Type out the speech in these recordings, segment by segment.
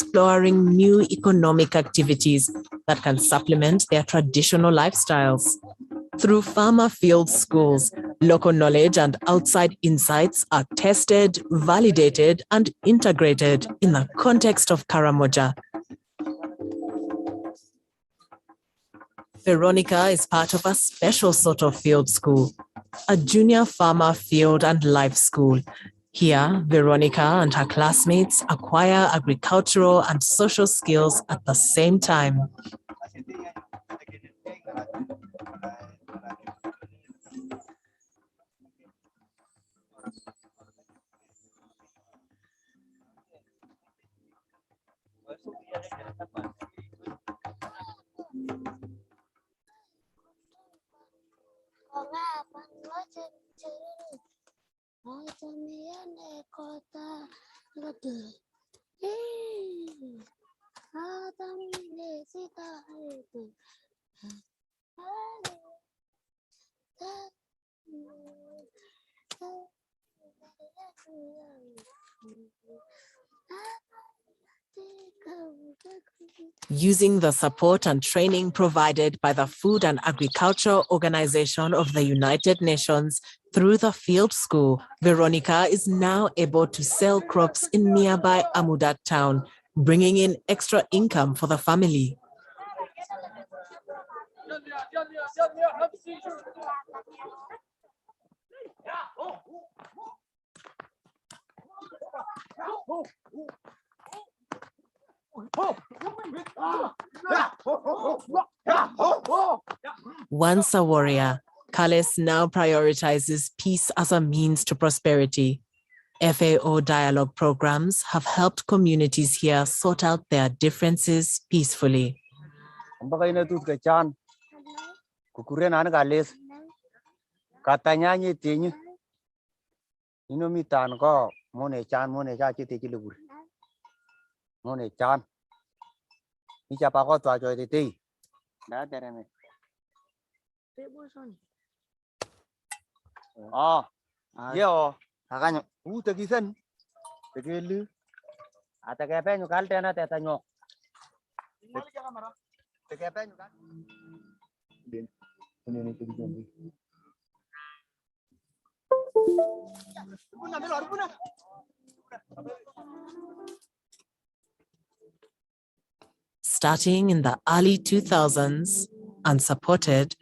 exploring new economic activities that can supplement their traditional lifestyles. Through farmer field schools, local knowledge and outside insights are tested, validated, and integrated in the context of Karamoja. Veronica is part of a special sort of field school, a junior farmer field and life school. Here, Veronica and her classmates acquire agricultural and social skills at the same time. Using the support and training provided by the Food and Agriculture Organization of the United Nations through the field school, Veronica is now able to sell crops in nearby Amudat town, bringing in extra income for the family. Once a warrior, Kales now prioritizes peace as a means to prosperity. FAO dialogue programs have helped communities here sort out their differences peacefully. Starting in the early 2000s and supported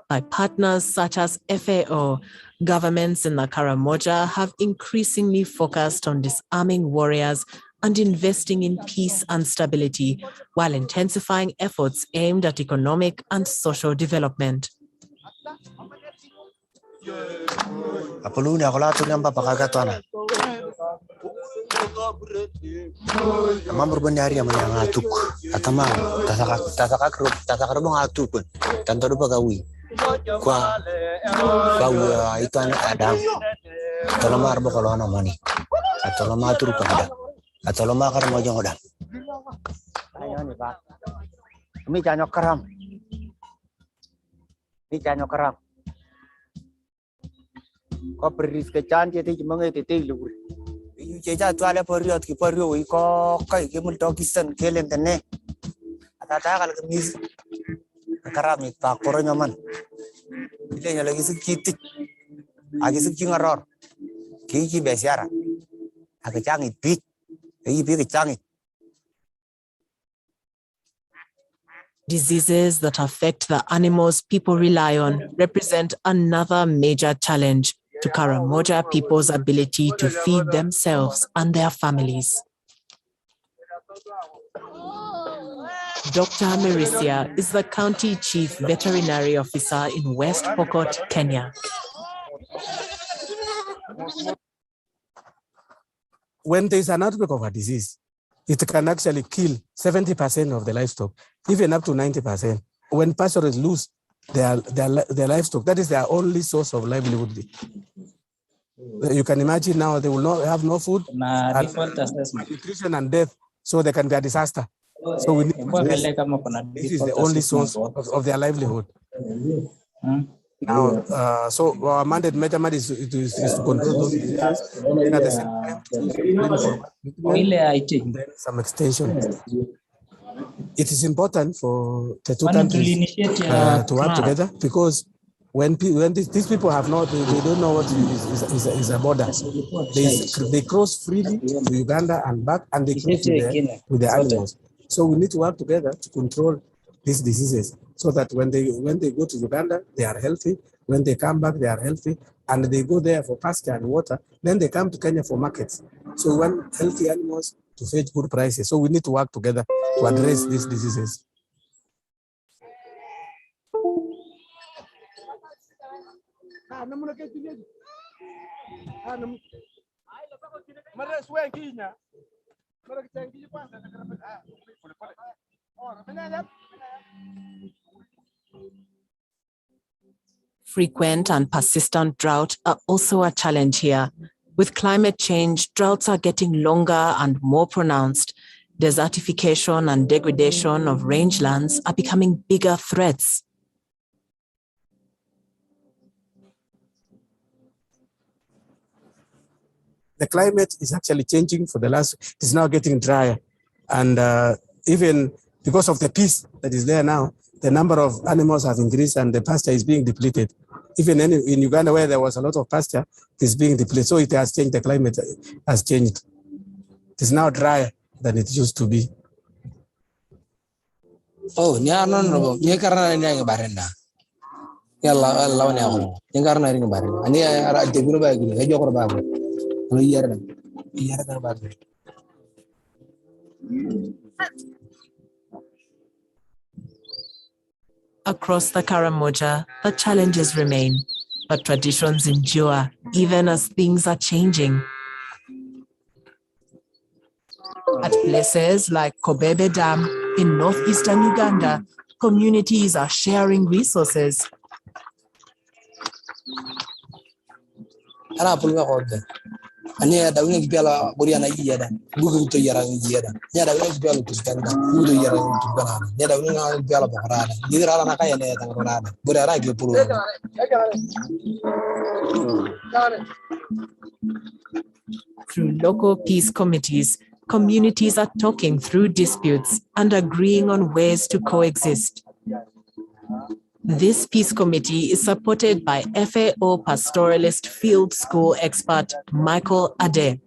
by partners such as FAO, governments in the Karamoja have increasingly focused on disarming warriors and investing in peace and stability while intensifying efforts aimed at economic and social development. Mambo banyari amanya atuk atama tasakarubong atuk tanto bagawi kwa bawa itu anak adam tolong arbo kalau anak moni atau lama atur pada atau lama karena mau jong udah ayo nih pak ini jangan karam kau beris kecan jadi cuma ngetiti lur Jaja tu ada period ki perio iko kai ki multo kisan kelen tene atata kal kemis karami pa koro nyaman ile nya lagi sekiti agi sekiti ngaror ki besiara aga changi pi ke changi. Diseases that affect the animals people rely on represent another major challenge to Karamoja people's ability to feed themselves and their families. Dr. Merisia is the County Chief Veterinary Officer in West Pokot, Kenya. When there is an outbreak of a disease, it can actually kill 70% of the livestock, even up to 90%. When pastures lose their livestock, that is their only source of livelihood. You can imagine now they will not have no food, nutrition and death, so there can be a disaster. So we need this is the only source of their livelihood. Now, so our mandate measurement is to control those diseases, and at the same time to use treatment and then some extension. It is important for the two countries to work together, because when these people have not, they don't know what is a border. They cross freely to Uganda and back, and they cross with the animals. So we need to work together to control these diseases, so that when they go to Uganda, they are healthy. When they come back, they are healthy, and they go there for pasture and water. Then they come to Kenya for markets. So we want healthy animals to fetch good prices. So we need to work together to address these diseases. Frequent and persistent drought are also a challenge here. With climate change, droughts are getting longer and more pronounced. Desertification and degradation of rangelands are becoming bigger threats. The climate is actually changing it's now getting drier. And even because of the peace that is there now, the number of animals have increased and the pasture is being depleted. Even in Uganda, where there was a lot of pasture, it's being depleted. So it has changed, the climate has changed. It is now drier than it used to be. Oh, no, barenda. Across the Karamoja, the challenges remain, but traditions endure even as things are changing. At places like Kobebe Dam in northeastern Uganda, communities are sharing resources. Ania da wini biala boriana yiyada bugu to yara yiyada nya da wini biala kusganda bugu yara tugana nya da wini biala bahrana yidira na kaya ne tangrona boriara ke pulu. Through local peace committees, communities are talking through disputes and agreeing on ways to coexist. This peace committee is supported by FAO pastoralist field school expert Michael Ade.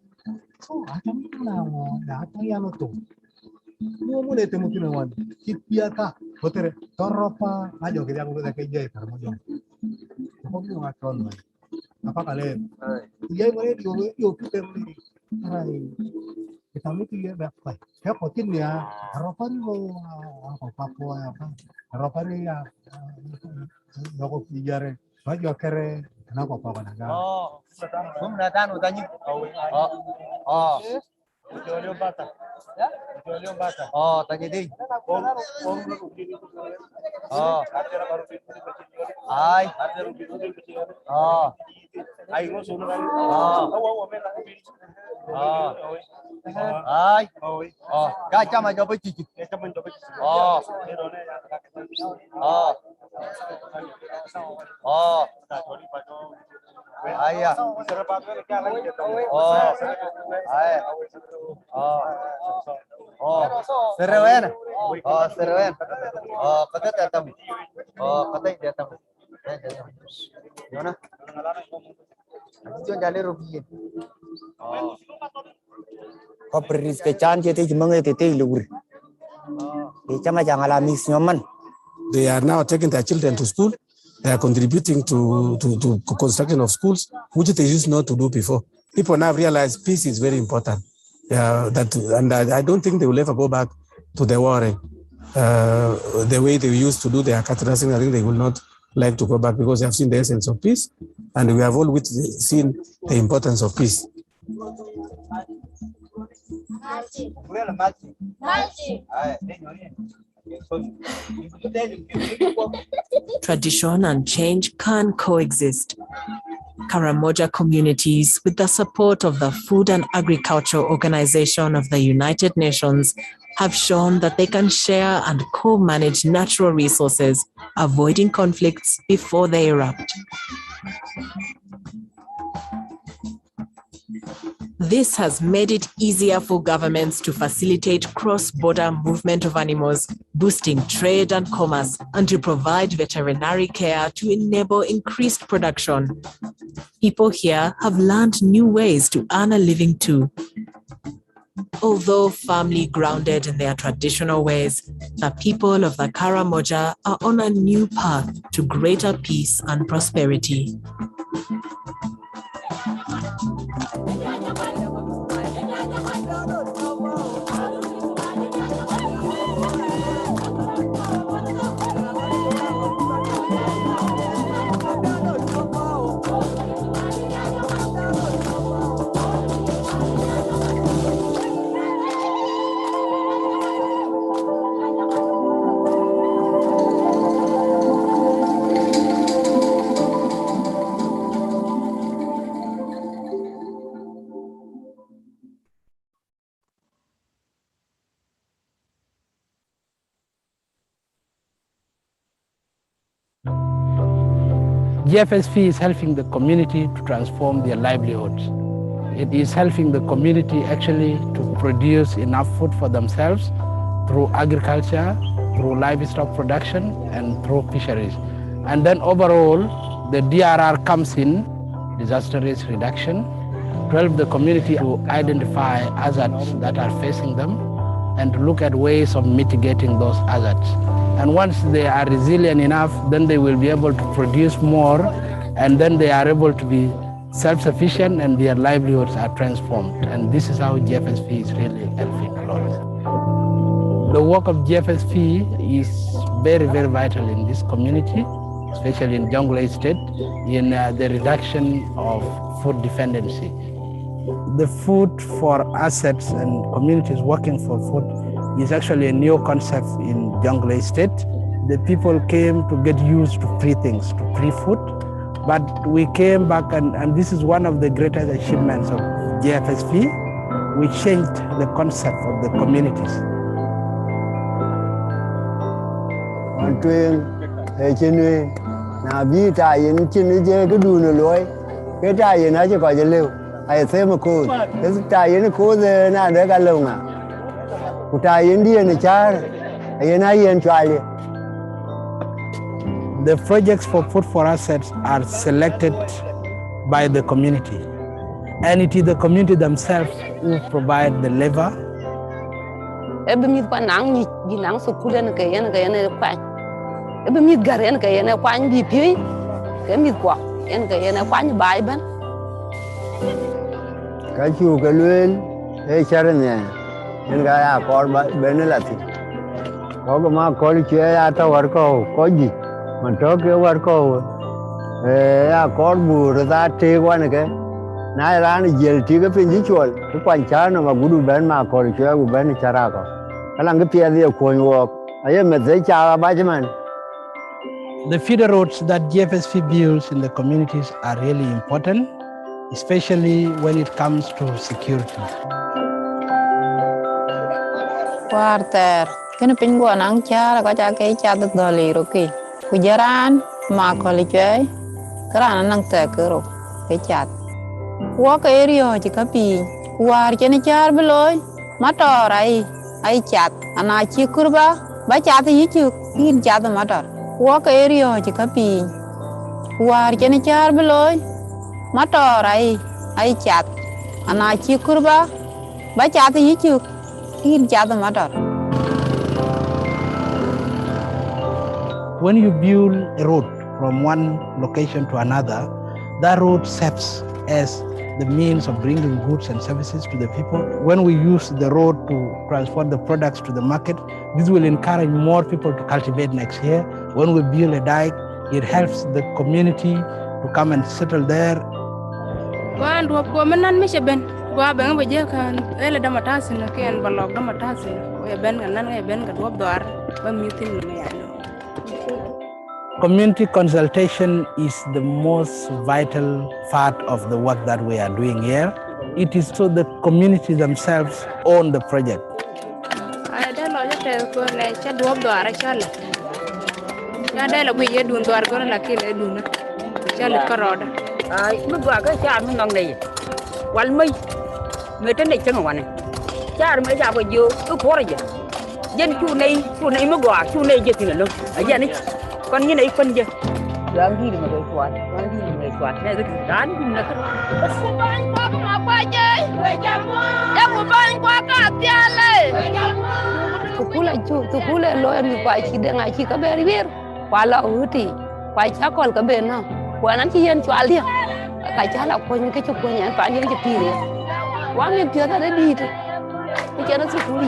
They are now taking their children to school. They are contributing to construction of schools, which they used not to do before. People now realize peace is very important. And I don't think they will ever go back to the warring. The way they used to do their categorizing, I think they will not like to go back, because they have seen the essence of peace, and we have always seen the importance of peace. Tradition and change can coexist. Karamoja communities, with the support of the Food and Agriculture Organization of the United Nations, have shown that they can share and co-manage natural resources, avoiding conflicts before they erupt. This has made it easier for governments to facilitate cross-border movement of animals, boosting trade and commerce, and to provide veterinary care to enable increased production. People here have learned new ways to earn a living too. Although firmly grounded in their traditional ways, the people of the Karamoja are on a new path to greater peace and prosperity. GFSP is helping the community to transform their livelihoods. It is helping the community actually to produce enough food for themselves through agriculture, through livestock production, and through fisheries. And then overall, the DRR comes in, disaster risk reduction, to help the community to identify hazards that are facing them and to look at ways of mitigating those hazards. And once they are resilient enough, then they will be able to produce more, and then they are able to be self-sufficient and their livelihoods are transformed. And this is how GFSP is really helping a lot. The work of GFSP is very, very vital in this community, especially in Jonglei State, in the reduction of food dependency. The food for assets and communities working for food is actually a new concept in Jonglei State. The people came to get used to free things, to free food, but we came back and this is one of the greatest achievements of GFSP. We changed the concept of the communities. The projects for Food for Assets are selected by the community, and it is the community themselves who provide the labor. The feeder roads that GFSP builds in the communities are really important, especially when it comes to security. Quarter, kena pinggu nang cara kau jaga cara dali roki. Kujaran mak kolej, kerana nang terkeru kecat. Kuak area jika pi, kuar jenis cara beloi, motor ai cat, anak cikurba, baca tu hijuk, ini cat motor. Kuak area jika pi, kuar jenis cara beloi, motor ai cat, anak cikurba, baca tu hijuk. When you build a road from one location to another, that road serves as the means of bringing goods and services to the people. When we use the road to transport the products to the market, this will encourage more people to cultivate next year. When we build a dike, it helps the community to come and settle there. Gua bang baje kan ele da matasi na ken balog da matasi we ben nan we ben ka dob doar ba meeting no ya no. Community consultation is the most vital part of the work that we are doing here. It is so the community themselves own the project. Ai Ada lo ja te ko le cha duob doara cha le. Ya da la gwi dun doar ko la ke le dun. Cha le karoda. Ai mu gwa ka cha mu ngong nei. Wal mai. Người trên này chân ở ngoài này. Cha mới ra bây giờ cứ khó rồi. Dân chu này mới gòa, chu này giờ thì là luôn. Ở dân ấy. Còn như này phân giờ. Đang đi mà người quạt, này cái đán cũng là cái. Cô ban qua mà qua chơi. Em cô ban qua cả tiền này. Tôi lại lo em qua chỉ để ngày chỉ có bé đi biết. Qua là ở thì qua cha còn có bên nào. Qua nó chỉ dân chua liền. Cái cha là coi những cái chụp coi nhãn phải những cái gì đấy. Quá miền kia ta đã đi thôi. Cái kia nó sẽ không đi.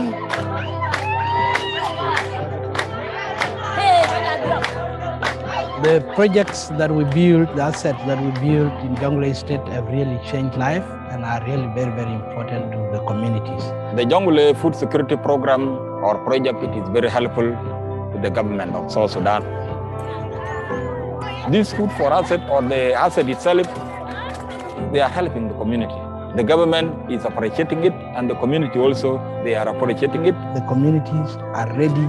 The projects that we build, the assets that we build in Jonglei State have really changed life and are really very, very important to the communities. The Jonglei Food Security Program or project, it is very helpful to the government of South Sudan. This food for asset or the asset itself, they are helping the community. The government is appreciating it and the community also, they are appreciating it. The communities are ready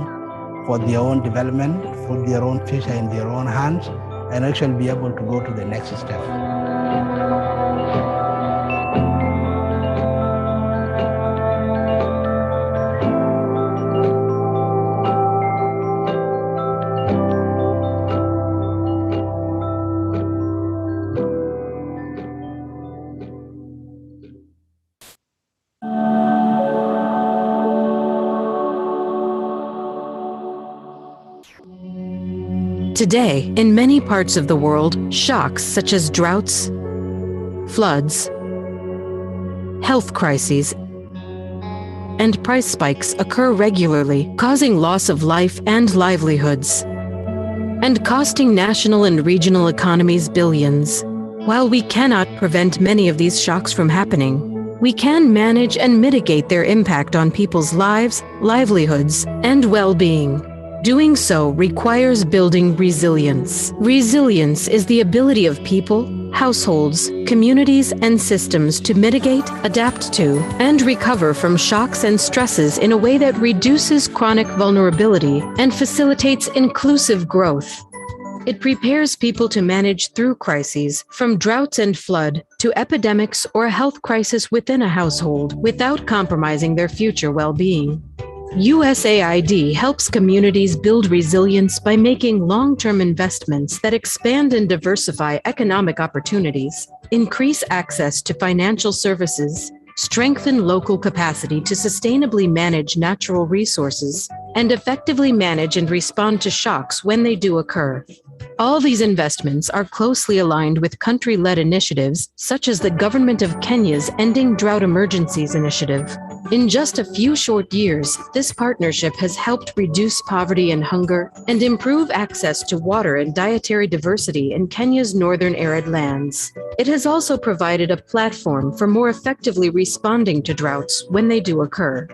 for their own development, put their own future in their own hands, and actually be able to go to the next step. Today, in many parts of the world, shocks such as droughts, floods, health crises, and price spikes occur regularly, causing loss of life and livelihoods, and costing national and regional economies billions. While we cannot prevent many of these shocks from happening, we can manage and mitigate their impact on people's lives, livelihoods, and well-being. Doing so requires building resilience. Resilience is the ability of people, households, communities, and systems to mitigate, adapt to, and recover from shocks and stresses in a way that reduces chronic vulnerability and facilitates inclusive growth. It prepares people to manage through crises, from droughts and flood to epidemics or a health crisis within a household, without compromising their future well-being. USAID helps communities build resilience by making long-term investments that expand and diversify economic opportunities, increase access to financial services, strengthen local capacity to sustainably manage natural resources, and effectively manage and respond to shocks when they do occur. All these investments are closely aligned with country-led initiatives such as the Government of Kenya's Ending Drought Emergencies Initiative. In just a few short years, this partnership has helped reduce poverty and hunger and improve access to water and dietary diversity in Kenya's northern arid lands. It has also provided a platform for more effectively responding to droughts when they do occur.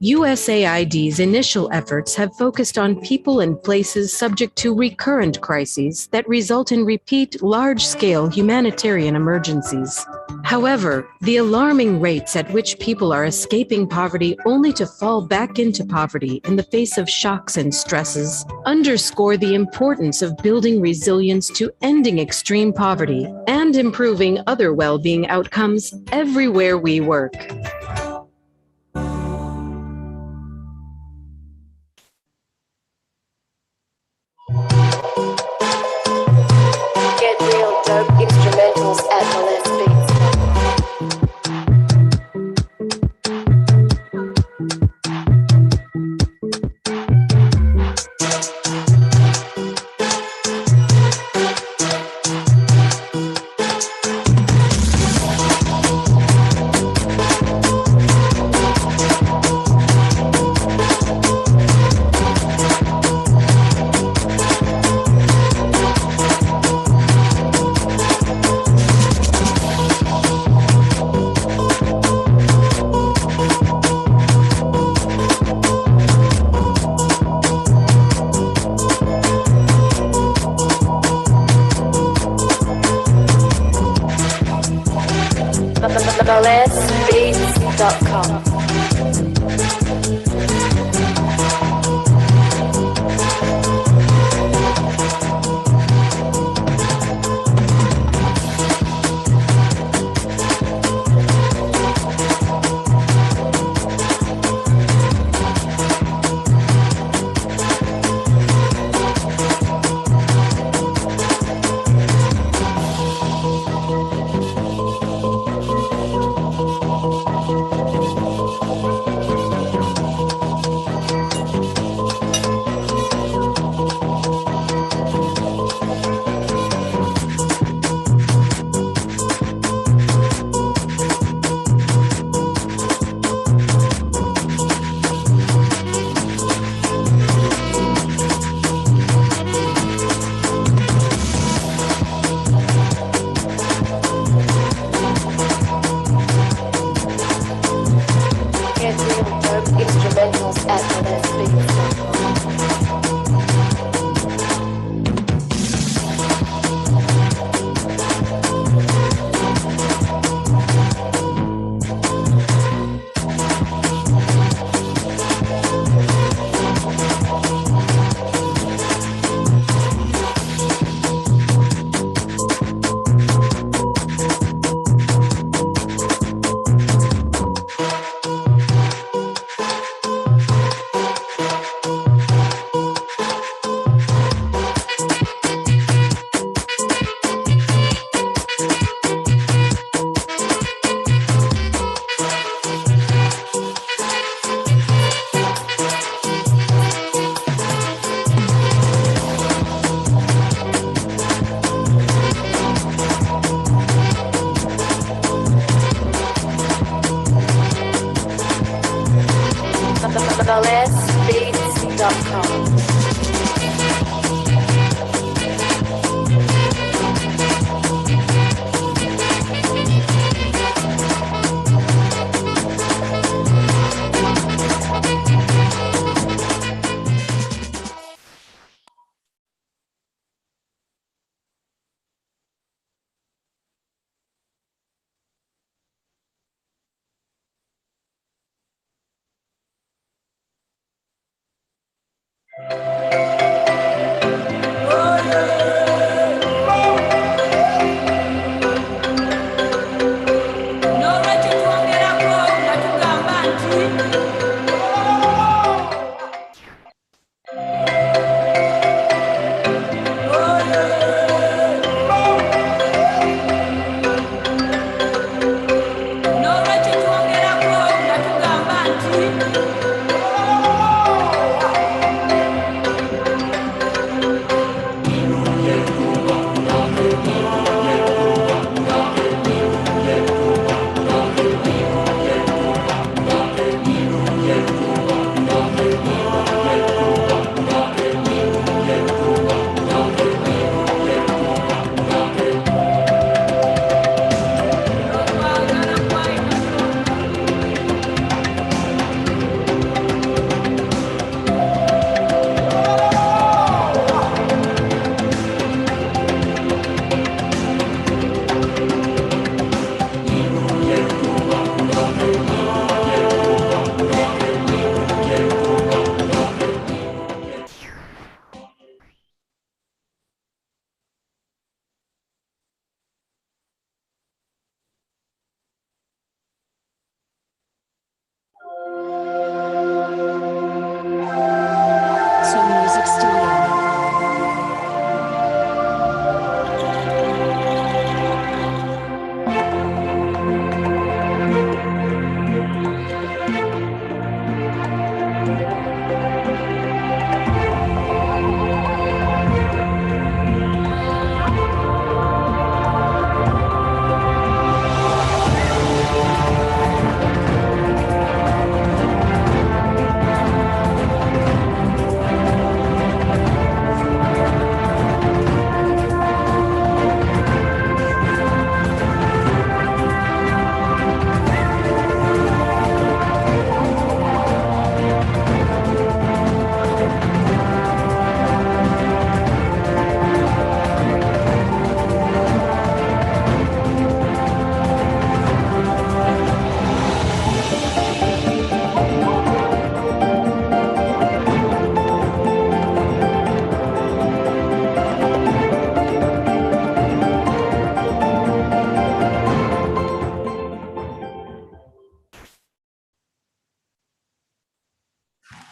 USAID's initial efforts have focused on people and places subject to recurrent crises that result in repeat large-scale humanitarian emergencies. However, the alarming rates at which people are escaping poverty only to fall back into poverty in the face of shocks and stresses underscore the importance of building resilience to ending extreme poverty and improving other well-being outcomes everywhere we work. Get real dope instrumentals at Molest Beats. MolestBeats.com.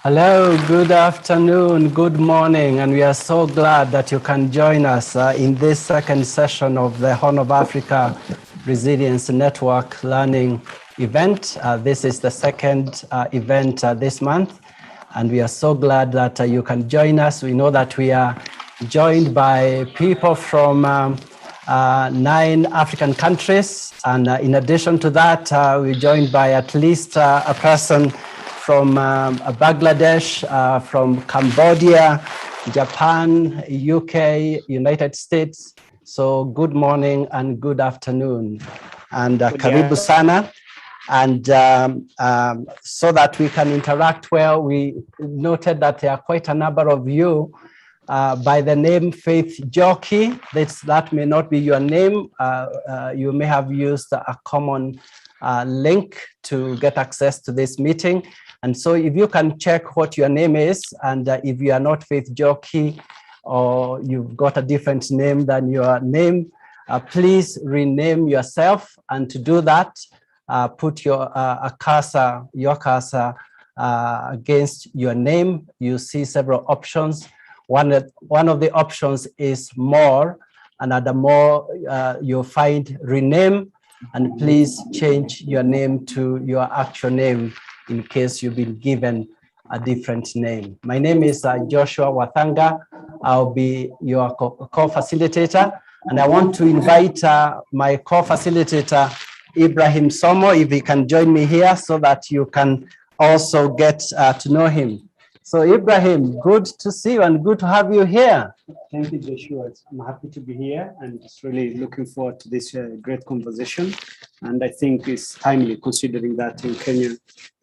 Hello, good afternoon, good morning, and we are so glad that you can join us in this second session of the Horn of Africa Resilience Network Learning event. This is the second event this month, and we are so glad that you can join us. We know that we are joined by people from 9 African countries, and in addition to that, we're joined by at least a person from Bangladesh, from Cambodia, Japan, UK, United States. So good morning and good afternoon. And karibu sana. And so that we can interact well, we noted that there are quite a number of you by the name Faith Jockey. That may not be your name. You may have used a common link to get access to this meeting. And so if you can check what your name is, and if you are not Faith Jockey, or you've got a different name than your name, please rename yourself. And to do that, put your cursor against your name. You see several options. One of the options is more, and under more, you'll find rename, and please change your name to your actual name in case you've been given a different name. My name is Joshua Wathanga. I'll be your co-facilitator, and I want to invite my co-facilitator, Ibrahim Somo, if he can join me here so that you can also get to know him. So Ibrahim, good to see you and good to have you here. Thank you, Joshua. I'm happy to be here and just really looking forward to this great conversation. And I think it's timely considering that in Kenya,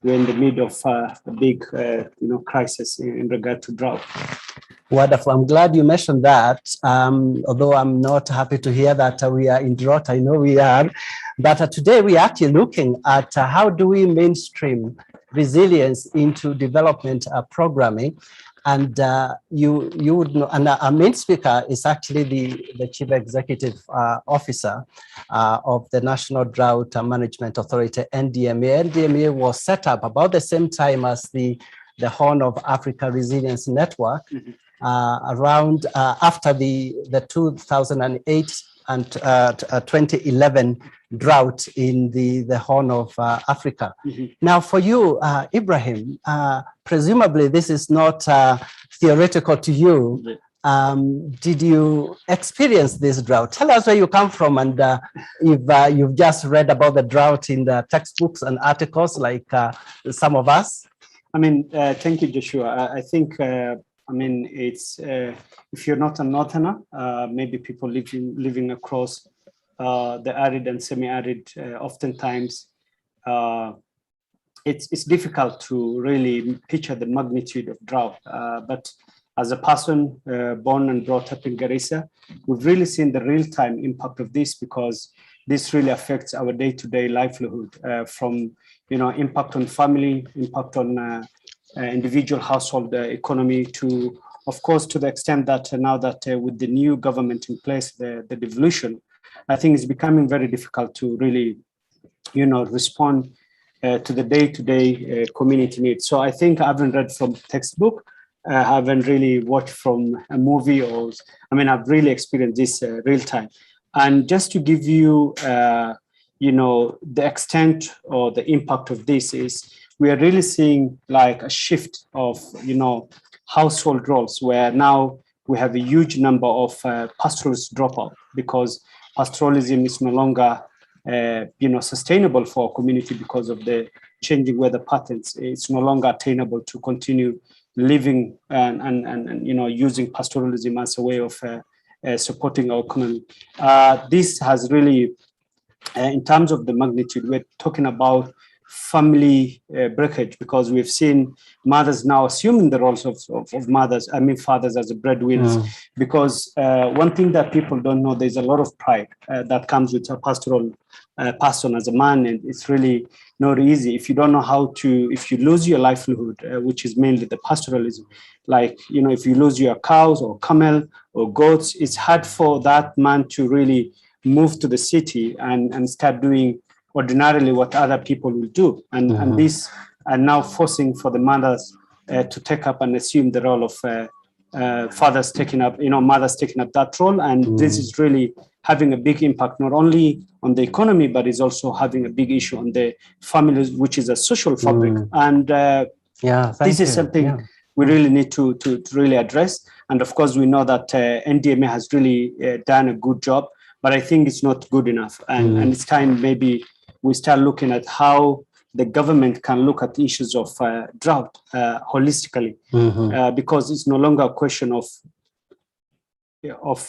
we're in the middle of a big crisis in regard to drought. Wonderful. I'm glad you mentioned that, although I'm not happy to hear that we are in drought. I know we are. But today we are actually looking at how do we mainstream resilience into development programming. And you would know, and our main speaker is actually the Chief Executive Officer of the National Drought Management Authority, NDMA. NDMA was set up about the same time as the Horn of Africa Resilience Network, around after the 2008 and 2011 drought in the Horn of Africa. Now for you, Ibrahim, presumably this is not theoretical to you. Did you experience this drought? Tell us where you come from, and if you've just read about the drought in the textbooks and articles like some of us. I mean, thank you, Joshua. I think, it's if you're not a northerner, maybe people living across the arid and semi-arid, oftentimes it's difficult to really picture the magnitude of drought. But as a person born and brought up in Garissa, we've really seen the real-time impact of this, because this really affects our day-to-day livelihood, from impact on family, impact on individual household economy, to, of course, to the extent that now that with the new government in place, the devolution, I think it's becoming very difficult to really, respond to the day-to-day community needs. So I think I haven't read from textbook, I haven't really watched from a movie, I've really experienced this real time. And just to give you, the extent or the impact of this is, we are really seeing like a shift of, household roles, where now we have a huge number of pastoralists drop out, because pastoralism is no longer, sustainable for our community because of the changing weather patterns. It's no longer attainable to continue living and using pastoralism as a way of supporting our economy. This has really, in terms of the magnitude, we're talking about family breakage, because we've seen mothers now assuming the roles of fathers as a breadwinners. Because one thing that people don't know, there's a lot of pride that comes with a pastoral person as a man, and it's really not easy if you don't know how to, if you lose your livelihood, which is mainly the pastoralism, like, if you lose your cows or camel or goats, it's hard for that man to really move to the city and start doing ordinarily what other people will do. And this are now forcing for the mothers to take up and assume the role of fathers taking up, mothers taking up that role. And this is really having a big impact, not only on the economy, but is also having a big issue on the families, which is a social fabric. And this is something we really need to really address. And of course, we know that NDMA has really done a good job, but I think it's not good enough. And it's time maybe we start looking at how the government can look at the issues of drought holistically, because it's no longer a question of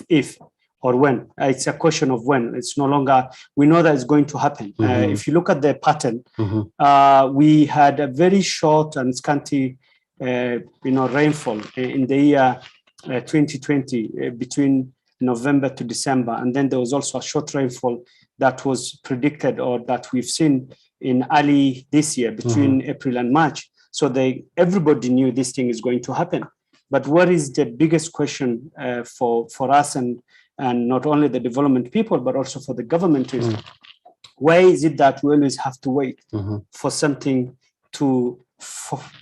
if or when. It's a question of when. It's no longer, we know that it's going to happen. If you look at the pattern, we had a very short and scanty rainfall in the year 2020 between November to December. And then there was also a short rainfall that was predicted or that we've seen in early this year between April and March. So everybody knew this thing is going to happen. But what is the biggest question for us and not only the development people, but also for the government is why is it that we always have to wait for something to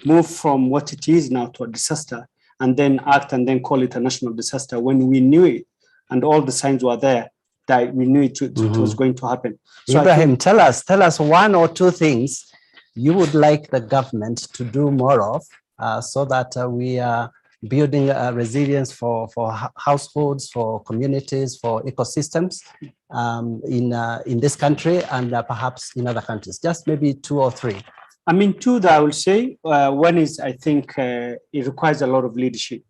move from what it is now to a disaster and then act and then call it a national disaster when we knew it and all the signs were there that we knew it was going to happen. So Ibrahim, tell us one or two things you would like the government to do more of so that we are building resilience for households, for communities, for ecosystems in this country and perhaps in other countries. Just maybe two or three. I mean, two that I will say. One is, I think it requires a lot of leadership.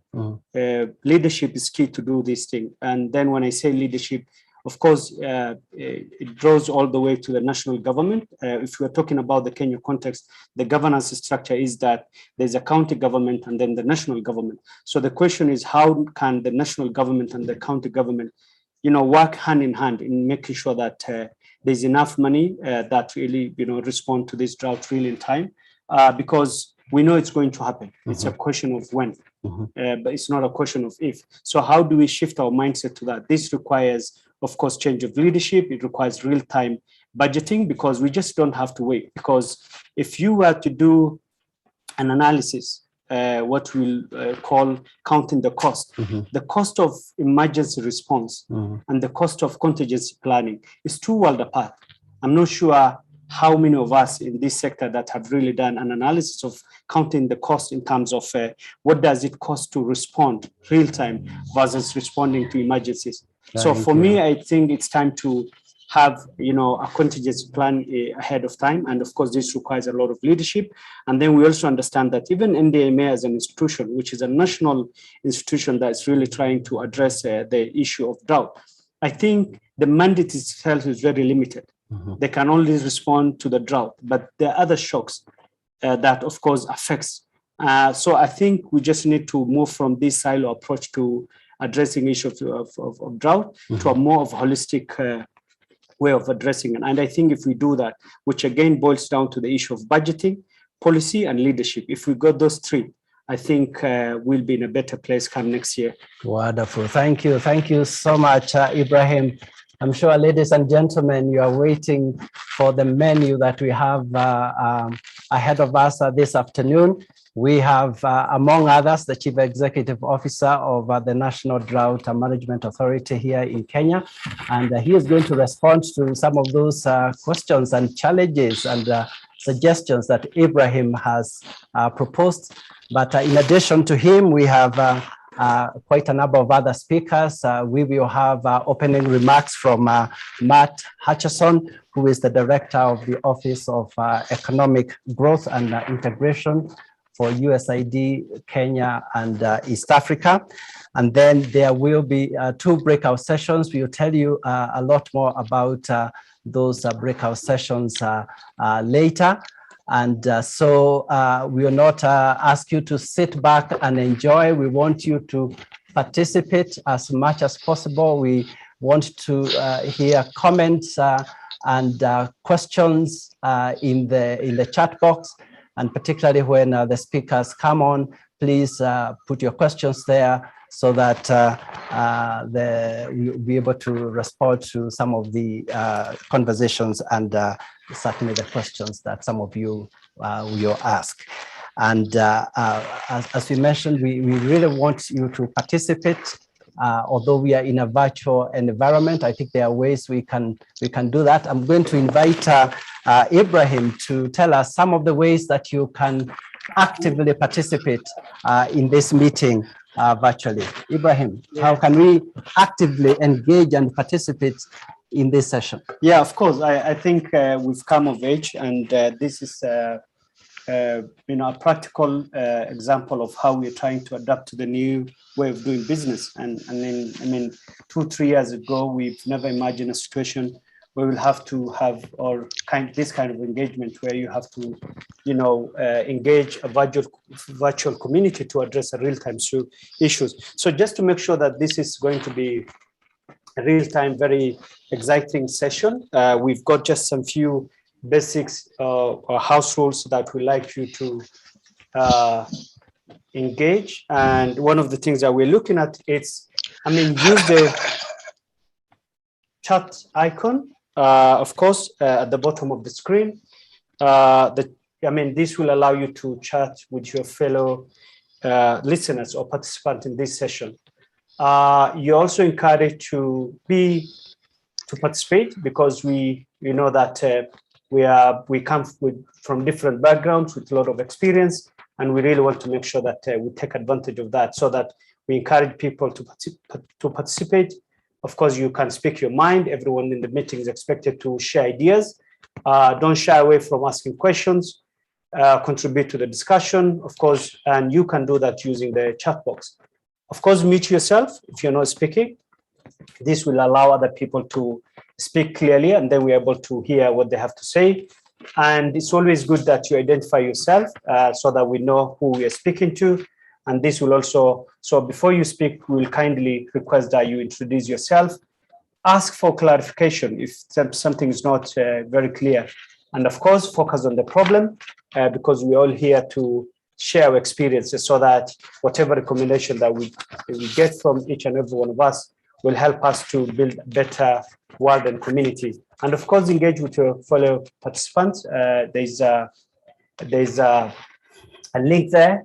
Leadership is key to do this thing. And then when I say leadership, of course, it draws all the way to the national government. If we're talking about the Kenya context, the governance structure is that there's a county government and then the national government. So the question is, how can the national government and the county government, work hand in hand in making sure that there's enough money that really, respond to this drought really in time, because we know it's going to happen. It's a question of when, but it's not a question of if. So how do we shift our mindset to that? This requires, of course, change of leadership. It requires real-time budgeting because we just don't have to wait. Because if you were to do an analysis, what we'll call counting the cost, the cost of emergency response and the cost of contingency planning is two worlds apart. I'm not sure how many of us in this sector that have really done an analysis of counting the cost in terms of what does it cost to respond real time versus responding to emergencies. So for me, I think it's time to have, a contingency plan ahead of time. And of course, this requires a lot of leadership. And then we also understand that even NDMA as an institution, which is a national institution that's really trying to address the issue of drought, I think the mandate itself is very limited. They can only respond to the drought, but there are other shocks that, of course, affects. So I think we just need to move from this silo approach to addressing issues of drought to a more of a holistic way of addressing it. And I think if we do that, which again boils down to the issue of budgeting, policy, and leadership, if we got those three, I think we'll be in a better place come next year. Wonderful. Thank you. Thank you so much, Ibrahim. I'm sure, ladies and gentlemen, you are waiting for the menu that we have ahead of us this afternoon. We have, among others, the Chief Executive Officer of the National Drought Management Authority here in Kenya. And he is going to respond to some of those questions and challenges and suggestions that Ibrahim has proposed. But in addition to him, we have quite a number of other speakers. We will have opening remarks from Matt Hutchison, who is the Director of the Office of Economic Growth and Integration for USAID Kenya and East Africa. And then there will be two breakout sessions. We will tell you a lot more about those breakout sessions later. And so we will not ask you to sit back and enjoy. We want you to participate as much as possible. We want to hear comments and questions in the chat box. And particularly when the speakers come on, please put your questions there so that we'll be able to respond to some of the conversations and certainly the questions that some of you will ask. And as we mentioned, we really want you to participate. Although we are in a virtual environment, I think there are ways we can do that. I'm going to invite Ibrahim to tell us some of the ways that you can actively participate in this meeting virtually. Ibrahim, how can we actively engage and participate in this session? Yeah, of course. I think we've come of age, and this is a practical example of how we're trying to adapt to the new way of doing business. And then, 2-3 years ago, we've never imagined a situation where we'll have to have this kind of engagement where you have to, engage a virtual community to address a real-time issues. So just to make sure that this is going to be a real-time, very exciting session, we've got just some few basics or house rules that we'd like you to engage. And one of the things that we're looking at is, use the chat icon, of course, at the bottom of the screen. This will allow you to chat with your fellow listeners or participants in this session. You're also encouraged to participate, because we know that we come from different backgrounds with a lot of experience, and we really want to make sure that we take advantage of that, so that we encourage people to participate. Of course, you can speak your mind. Everyone in the meeting is expected to share ideas. Don't shy away from asking questions, contribute to the discussion, of course, and you can do that using the chat box. Of course, mute yourself if you're not speaking. This will allow other people to speak clearly, and then we're able to hear what they have to say. And it's always good that you identify yourself so that we know who we are speaking to. And this will also, so before you speak, we'll kindly request that you introduce yourself, ask for clarification if something is not very clear. And of course, focus on the problem, because we're all here to share our experiences, so that whatever recommendation that we get from each and every one of us will help us to build a better world and community. And of course, engage with your fellow participants. There's a link there,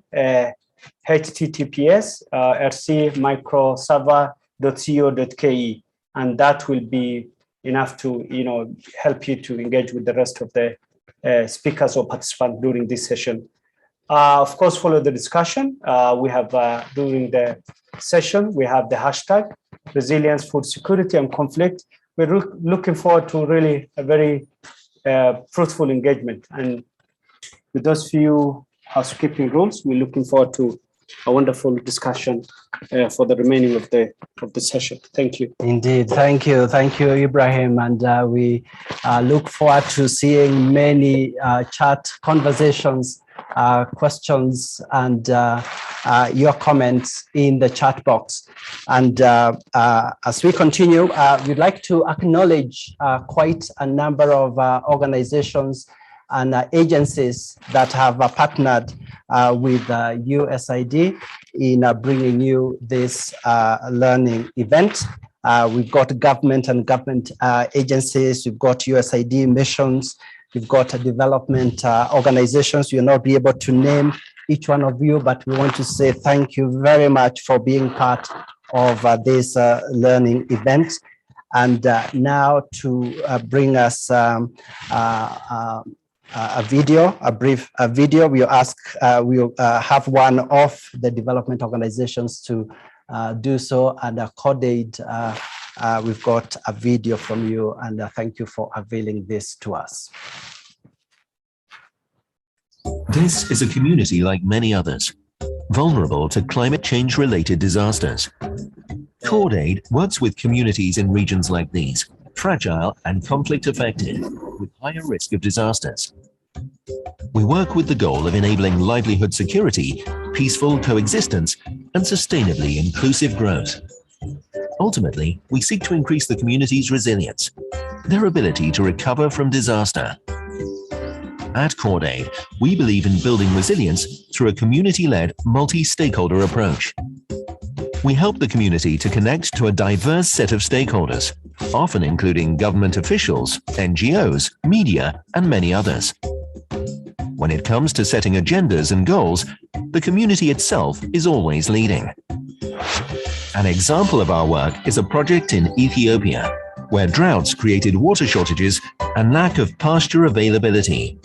https rcmicroserver.co.ke, and that will be enough to help you to engage with the rest of the speakers or participants during this session. Of course, follow the discussion. We have during the session, we have the hashtag resilience, food security, and conflict. We're looking forward to really a very fruitful engagement. And with those few housekeeping rules, we're looking forward to a wonderful discussion for the remaining of the session. Thank you. Indeed, thank you, Ibrahim, and we look forward to seeing many chat conversations, questions, and your comments in the chat box. And as we continue, we'd like to acknowledge quite a number of organizations and agencies that have partnered with USAID in bringing you this learning event. We've got government and government agencies, we've got USAID missions, we've got development organizations. You'll not be able to name each one of you, but we want to say thank you very much for being part of this learning event. And now to bring us a brief video. We'll have one of the development organizations to do so, and CORDAID, we've got a video from you, and thank you for availing this to us. This is a community like many others, vulnerable to climate change related disasters. CORDAID works with communities in regions like these, fragile and conflict affected, with higher risk of disasters. We work with the goal of enabling livelihood security, peaceful coexistence, and sustainably inclusive growth. Ultimately, we seek to increase the community's resilience, their ability to recover from disaster. At CORDAID, we believe in building resilience through a community-led, multi-stakeholder approach. We help the community to connect to a diverse set of stakeholders, often including government officials, NGOs, media, and many others. When it comes to setting agendas and goals, the community itself is always leading. An example of our work is a project in Ethiopia, where droughts created water shortages and lack of pasture availability.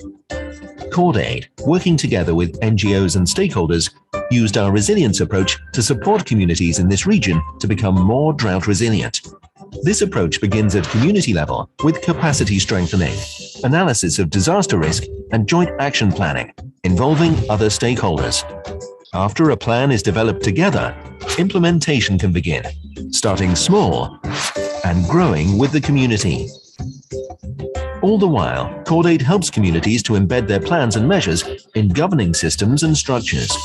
CORDAID, working together with NGOs and stakeholders, used our resilience approach to support communities in this region to become more drought resilient. This approach begins at community level with capacity strengthening, analysis of disaster risk, and joint action planning, involving other stakeholders. After a plan is developed together, implementation can begin, starting small and growing with the community. All the while, Chord8 helps communities to embed their plans and measures in governing systems and structures.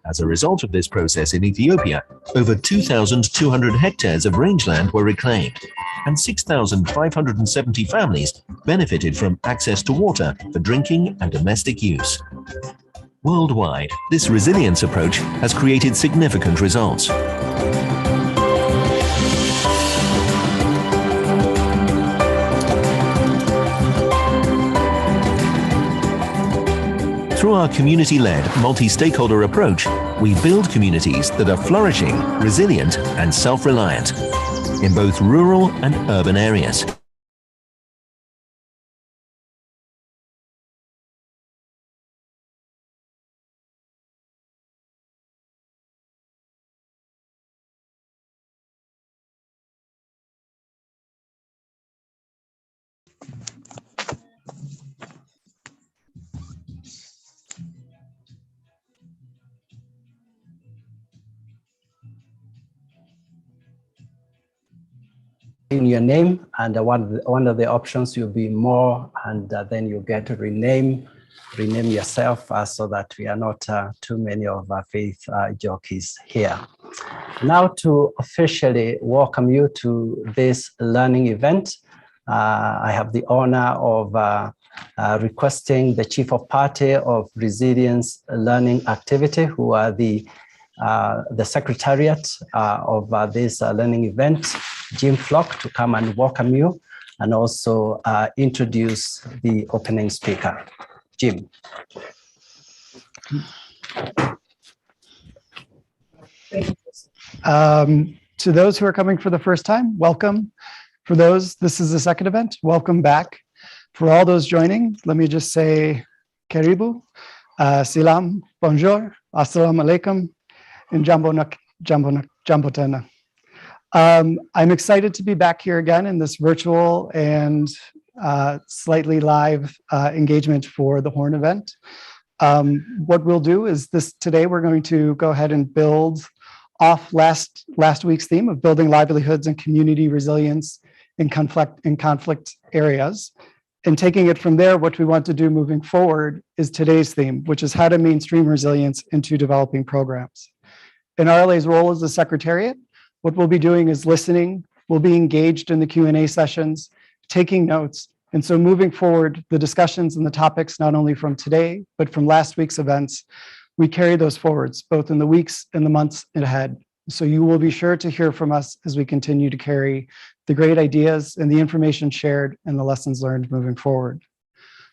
As a result of this process in Ethiopia, over 2,200 hectares of rangeland were reclaimed, and 6,570 families benefited from access to water for drinking and domestic use. Worldwide, this resilience approach has created significant results. Through our community-led, multi-stakeholder approach, we build communities that are flourishing, resilient, and self-reliant in both rural and urban areas. In your name, and one of the options you'll be more, and then you get to rename yourself so that we are not too many of our faith jockeys here. Now to officially welcome you to this learning event, I have the honor of requesting the Chief of Party of Resilience Learning Activity, who are the Secretariat of this learning event, Jim Flock, to come and welcome you and also introduce the opening speaker. Jim. To those who are coming for the first time, welcome. For those, this is the second event, welcome back. For all those joining, let me just say karibu, salam, bonjour, assalamu alaikum, and jambo tena. I'm excited to be back here again in this virtual and slightly live engagement for the Horn event. What we'll do is today we're going to go ahead and build off last week's theme of building livelihoods and community resilience in conflict areas. And taking it from there, what we want to do moving forward is today's theme, which is how to mainstream resilience into developing programs. In RLA's role as the Secretariat, what we'll be doing is listening, we'll be engaged in the Q&A sessions, taking notes. And so moving forward, the discussions and the topics, not only from today, but from last week's events, we carry those forwards, both in the weeks and the months ahead. So you will be sure to hear from us as we continue to carry the great ideas and the information shared and the lessons learned moving forward.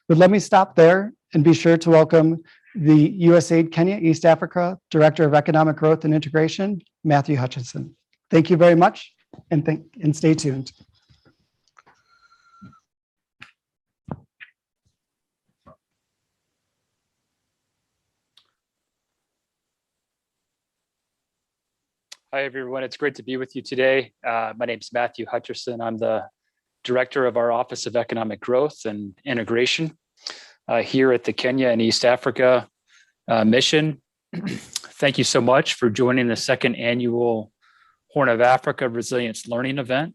But let me stop there and be sure to welcome the USAID Kenya East Africa Director of Economic Growth and Integration, Matthew Hutchinson. Thank you very much, and stay tuned. Hi, everyone. It's great to be with you today. My name is Matthew Hutcherson. I'm the director of our Office of Economic Growth and Integration here at the Kenya and East Africa mission. Thank you so much for joining the second annual Horn of Africa Resilience Learning event.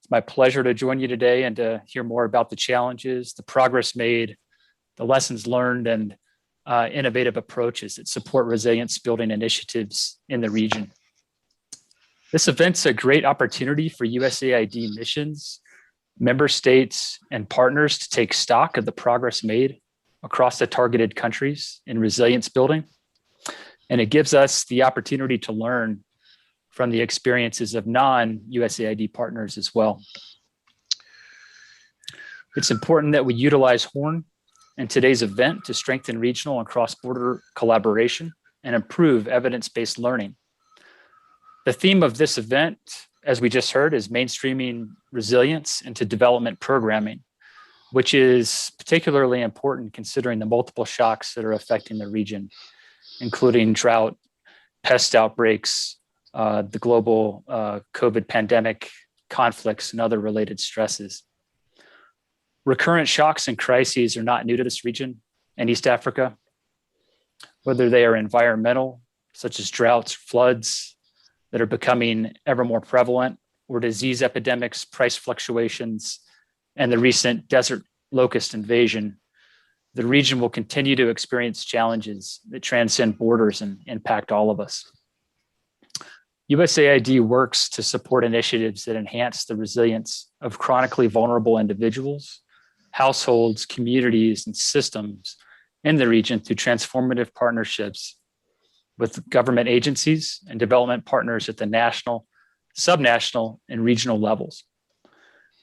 It's my pleasure to join you today and to hear more about the challenges, the progress made, the lessons learned, and innovative approaches that support resilience building initiatives in the region. This event's a great opportunity for USAID missions, member states, and partners to take stock of the progress made across the targeted countries in resilience building. And it gives us the opportunity to learn from the experiences of non-USAID partners as well. It's important that we utilize HORN and today's event to strengthen regional and cross-border collaboration and improve evidence-based learning. The theme of this event, as we just heard, is mainstreaming resilience into development programming, which is particularly important considering the multiple shocks that are affecting the region, including drought, pest outbreaks, the global COVID pandemic, conflicts, and other related stresses. Recurrent shocks and crises are not new to this region and East Africa. whether they are environmental, such as droughts, floods that are becoming ever more prevalent, or disease epidemics, price fluctuations, and the recent desert locust invasion, the region will continue to experience challenges that transcend borders and impact all of us. USAID works to support initiatives that enhance the resilience of chronically vulnerable individuals, households, communities, and systems in the region through transformative partnerships with government agencies and development partners at the national, subnational, and regional levels.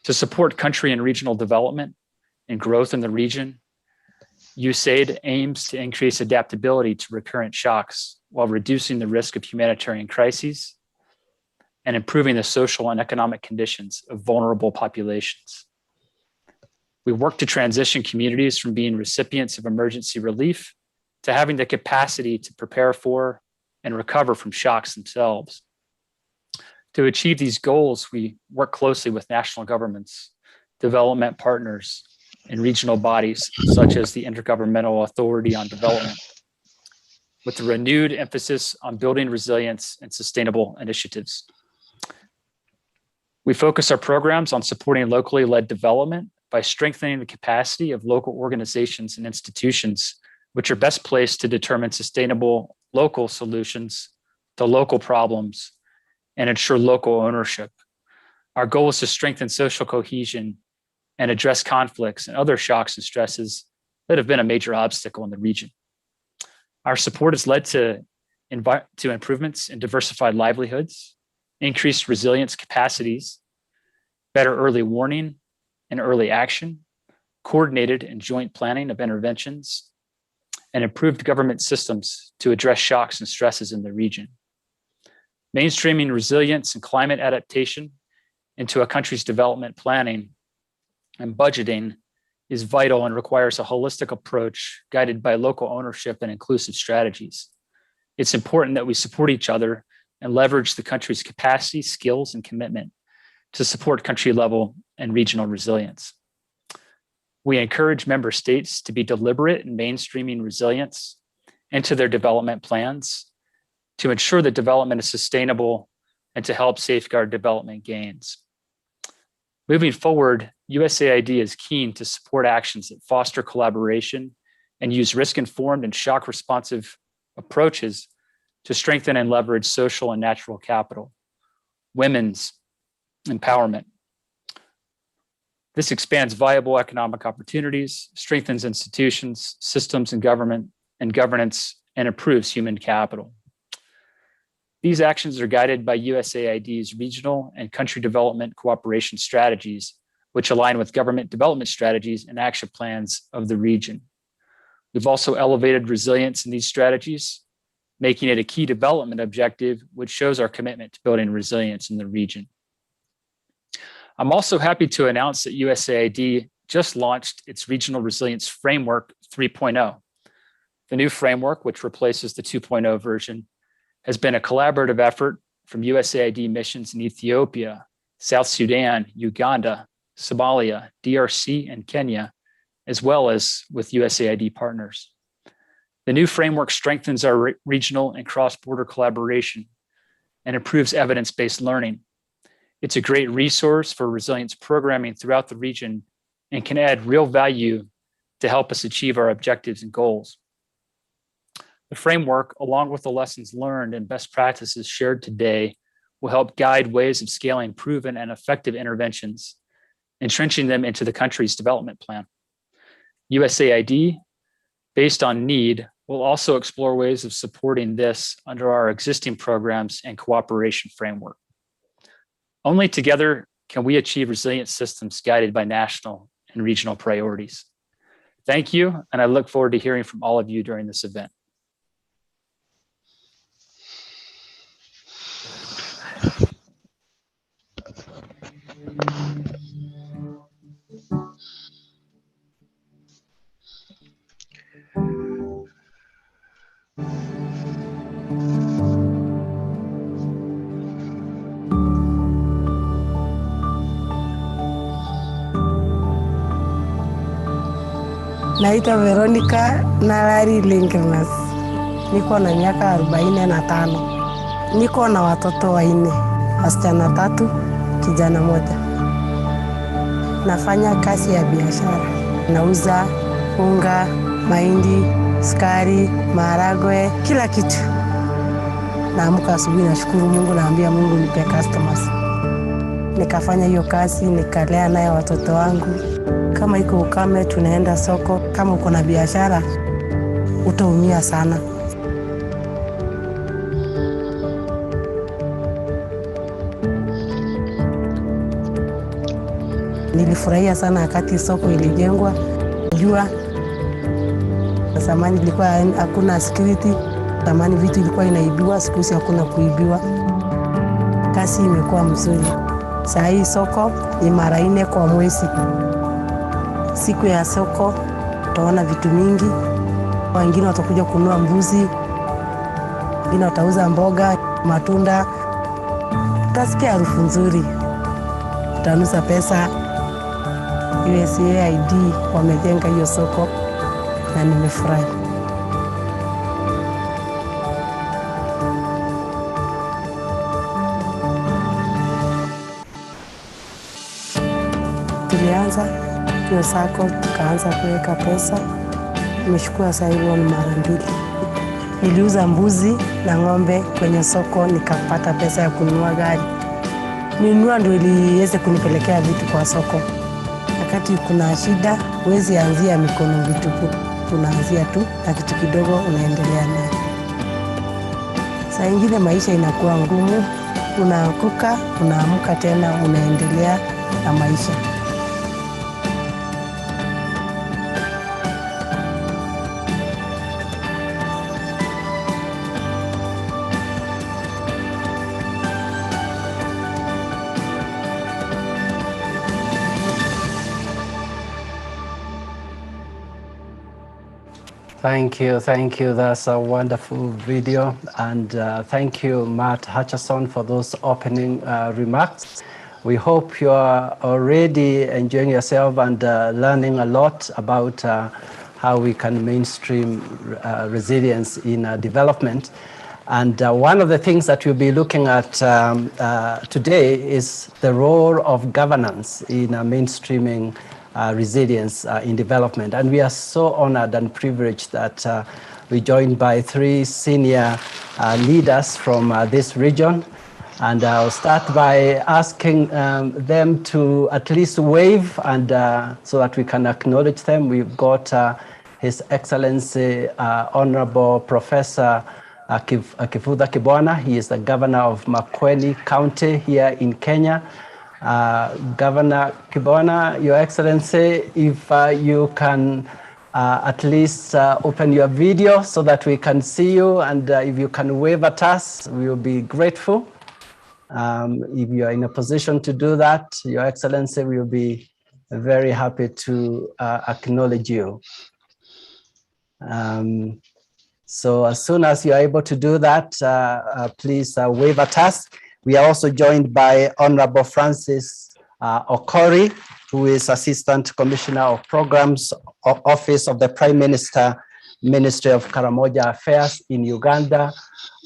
To support country and regional development and growth in the region, USAID aims to increase adaptability to recurrent shocks while reducing the risk of humanitarian crises and improving the social and economic conditions of vulnerable populations. We work to transition communities from being recipients of emergency relief to having the capacity to prepare for and recover from shocks themselves. To achieve these goals, we work closely with national governments, development partners, and regional bodies such as the Intergovernmental Authority on Development, with a renewed emphasis on building resilience and sustainable initiatives. We focus our programs on supporting locally led development by strengthening the capacity of local organizations and institutions, which are best placed to determine sustainable local solutions to local problems and ensure local ownership. Our goal is to strengthen social cohesion and address conflicts and other shocks and stresses that have been a major obstacle in the region. Our support has led to improvements in diversified livelihoods, increased resilience capacities, better early warning and early action, coordinated and joint planning of interventions, and improved government systems to address shocks and stresses in the region. Mainstreaming resilience and climate adaptation into a country's development planning and budgeting is vital and requires a holistic approach guided by local ownership and inclusive strategies. It's important that we support each other and leverage the country's capacity, skills, and commitment to support country level and regional resilience. We encourage member states to be deliberate in mainstreaming resilience into their development plans to ensure that development is sustainable and to help safeguard development gains. Moving forward, USAID is keen to support actions that foster collaboration and use risk-informed and shock-responsive approaches to strengthen and leverage social and natural capital, women's empowerment. This expands viable economic opportunities, strengthens institutions, systems, and government and governance, and improves human capital. These actions are guided by USAID's regional and country development cooperation strategies, which align with government development strategies and action plans of the region. We've also elevated resilience in these strategies, making it a key development objective, which shows our commitment to building resilience in the region. I'm also happy to announce that USAID just launched its Regional Resilience Framework 3.0. The new framework, which replaces the 2.0 version, has been a collaborative effort from USAID missions in Ethiopia, South Sudan, Uganda, Somalia, DRC, and Kenya, as well as with USAID partners. The new framework strengthens our regional and cross-border collaboration and improves evidence-based learning. It's a great resource for resilience programming throughout the region and can add real value to help us achieve our objectives and goals. The framework, along with the lessons learned and best practices shared today, will help guide ways of scaling proven and effective interventions, entrenching them into the country's development plan. USAID, based on need, will also explore ways of supporting this under our existing programs and cooperation framework. Only together can we achieve resilient systems guided by national and regional priorities. Thank you, and I look forward to hearing from all of you during this event. Naitwa Veronica Nalari Linkernas. Niko na miaka 45. Niko na watoto 4, wasichana 3, kijana 1. Nafanya kazi ya biashara. Nauza unga, mahindi, sukari, maharagwe, kila kitu. Naamka asubuhi nashukuru Mungu, naambia Mungu nipe customers. Nikafanya hiyo kazi, nikalea naye watoto wangu. Kama iko ukame tunaenda soko. Kama uko na biashara utaumia sana. Nilifurahia sana wakati soko ilijengwa. Jua zamani ilikuwa hakuna security. Zamani vitu ilikuwa inaibiwa, siku hizi hakuna kuibiwa. Kazi imekuwa mzuri. Saa hii soko ni mara 4 kwa mwezi. Siku ya soko utaona vitu mingi. Wengine watakuja kununua mbuzi, wengine watauza mboga, matunda. Utasikia harufu nzuri. Utanusa pesa. USAID wamejenga hiyo soko na nimefurahi. Tulianza hiyo soko, tukaanza kuweka pesa. Nimeshukua sasa hivi ni mara 2. Niliuza mbuzi na ng'ombe kwenye soko, nikapata pesa ya kununua gari. Ninunua ndio iliweze kunipelekea vitu kwa soko. Wakati kuna shida, huwezi anzia mikono vitupu. Unaanzia tu na kitu kidogo unaendelea nayo. Saa ingine maisha inakuwa ngumu, unaanguka, unaamka tena, unaendelea na maisha. Thank you. That's a wonderful video. And thank you, Matt Hutchison, for those opening remarks. We hope you are already enjoying yourself and learning a lot about how we can mainstream resilience in development. And one of the things that we'll be looking at today is the role of governance in mainstreaming resilience in development. And we are so honored and privileged that we're joined by 3 senior leaders from this region. And I'll start by asking them to at least wave and so that we can acknowledge them. We've got His Excellency Honorable Professor Kifudha Kibwana. He is the governor of Makueni County here in Kenya. Governor Kibwana, Your Excellency, if you can at least open your video so that we can see you, and if you can wave at us, we will be grateful. If you are in a position to do that, Your Excellency, we will be very happy to acknowledge you. So as soon as you are able to do that, please wave at us. We are also joined by Honorable Francis Okori, who is Assistant Commissioner of Programs, Office of the Prime Minister, Ministry of Karamoja Affairs in Uganda.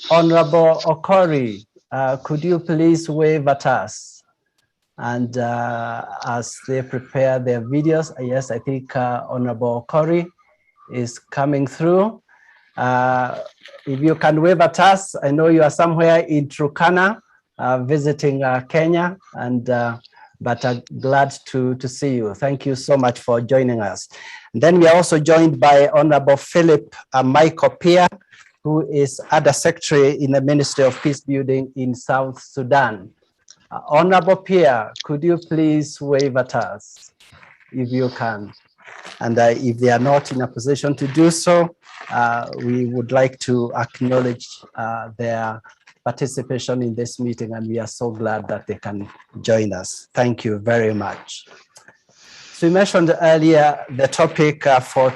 Honorable Okori, could you please wave at us? And as they prepare their videos, yes, I think Honorable Okori is coming through. If you can wave at us, I know you are somewhere in Turkana, visiting Kenya, and but glad to see you. Thank you so much for joining us. And then we are also joined by Honorable Philip Michael Pia, who is Under Secretary in the Ministry of Peace Building in South Sudan. Honorable Pia, could you please wave at us if you can? And if they are not in a position to do so, we would like to acknowledge their participation in this meeting, and we are so glad that they can join us. Thank you very much. So we mentioned earlier the topic for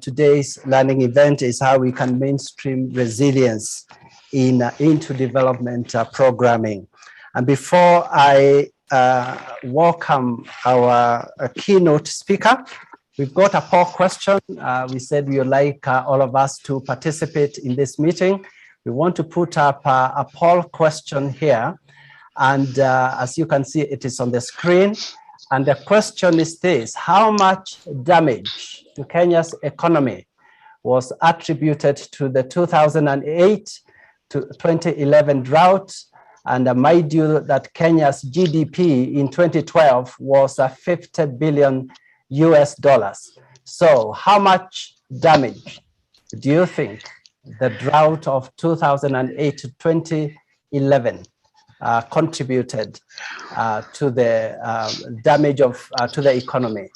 today's learning event is how we can mainstream resilience into development programming. And before I welcome our keynote speaker, We've got a poll question. We said we would like all of us to participate in this meeting. We want to put up a poll question here. And as you can see, it is on the screen. And the question is this: how much damage to Kenya's economy was attributed to the 2008 to 2011 drought? And mind you that Kenya's GDP in 2012 was $50 billion. So how much damage do you think the drought of 2008 to 2011 contributed to the damage of to the economy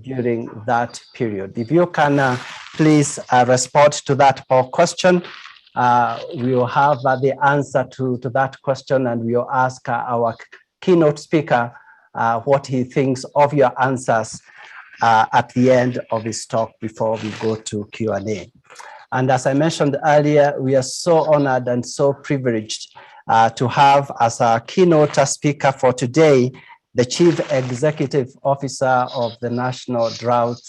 during that period? If you can please respond to that poll question, we will have the answer to that question, and we will ask our keynote speaker what he thinks of your answers at the end of his talk before we go to Q&A. And as I mentioned earlier, we are so honored and so privileged to have as our keynote speaker for today the Chief Executive Officer of the National Drought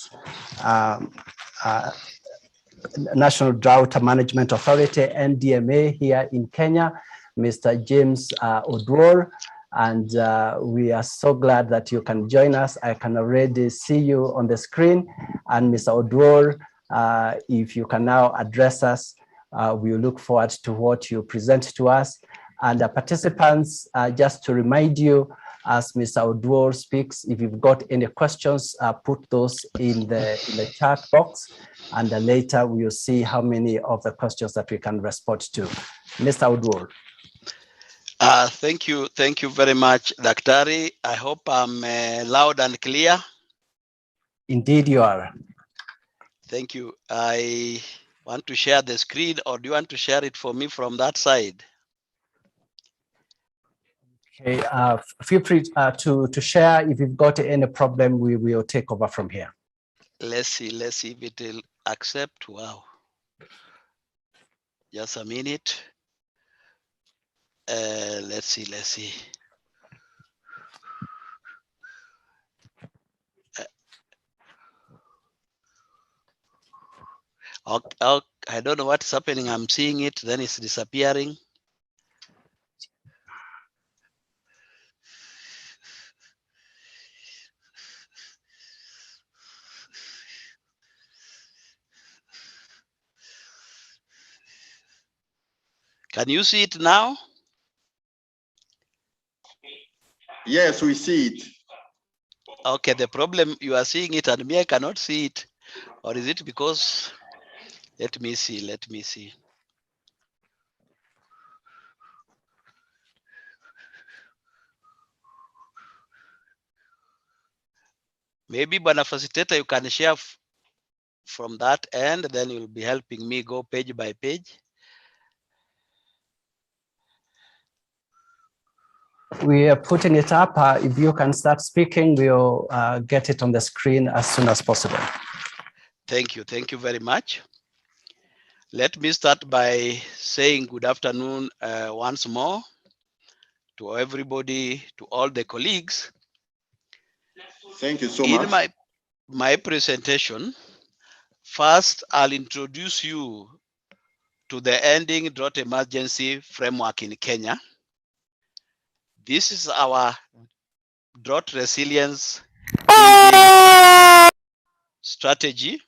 Management Authority, NDMA, here in Kenya, Mr. James Oduor. And we are so glad that you can join us. I can already see you on the screen. And Mr. Oduor, if you can now address us, we look forward to what you present to us. And the participants, just to remind you, as Mr. Oduor speaks, if you've got any questions, put those in the chat box. And later we will see how many of the questions that we can respond to. Mr. Oduor. Thank you very much, Daktari. I hope I'm loud and clear. Indeed you are. Thank you. I want to share the screen, or do you want to share it for me from that side? Okay, feel free to share. If you've got any problem, we will take over from here. Let's see if it will accept. Wow. Just a minute. Let's see. I don't know what's happening. I'm seeing it, then it's disappearing. Can you see it now? Yes, we see it. Okay, the problem, you are seeing it and me, I cannot see it. Or is it because, let me see. Maybe Bwana Facilitator, you can share from that end, then you'll be helping me go page by page. We are putting it up. If you can start speaking, we'll get it on the screen as soon as possible. Thank you very much. Let me start by saying good afternoon once more to everybody, to all the colleagues. Thank you so much. In my presentation, first I'll introduce you to the Ending Drought Emergency Framework in Kenya. This is our drought resilience strategy,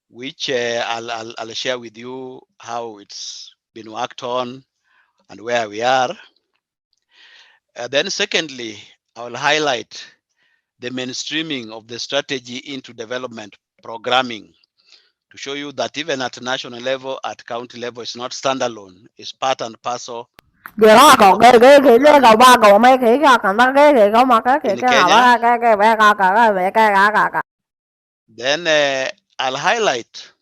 which I'll share with you how it's been worked on and where we are. Then secondly, I will highlight the mainstreaming of the strategy into development programming to show you that even at national level, at county level, it's not standalone, it's part and parcel. Then I'll highlight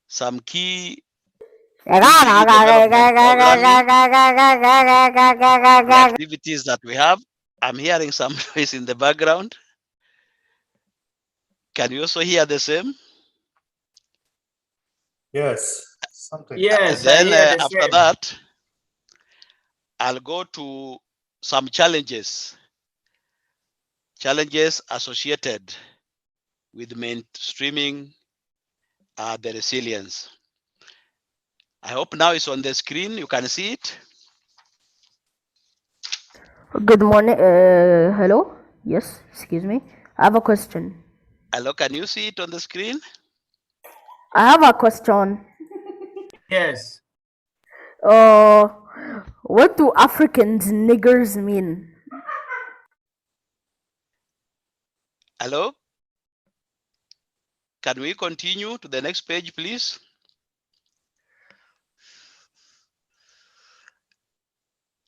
some key activities that we have. I'm hearing some noise in the background. Can you also hear the same? Yes. Yes. Then after that, I'll go to some challenges challenges associated with mainstreaming the resilience. I hope now it's on the screen. You can see it. Good morning. Hello. Yes. Excuse me. I have a question. Hello, can you see it on the screen? I have a question. Yes. What do Africans niggers mean? Hello? Can we continue to the next page, please?